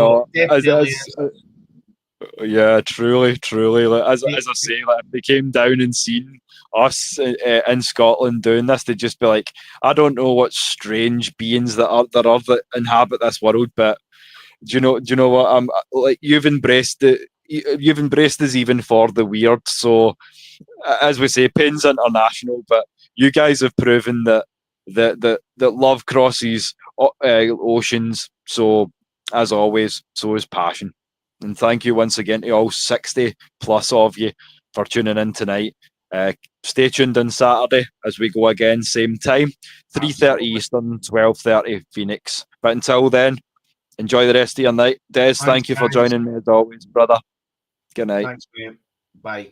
truly. Like, as I say, like, if they came down and seen us in Scotland doing this, they'd just be like, I don't know what strange beings that inhabit this world, but do you know what? I'm like, you've embraced it. You've embraced us even for the weird. So, as we say, pain's international, but you guys have proven that love crosses oceans. So, as always, so is passion. And thank you once again to all 60 plus of you for tuning in tonight. Stay tuned on Saturday as we go again, same time, 3:30 Eastern, 12:30 Phoenix. But until then, enjoy the rest of your night. Des, thank you for joining me as always, brother. Good night. Thanks, man. Bye.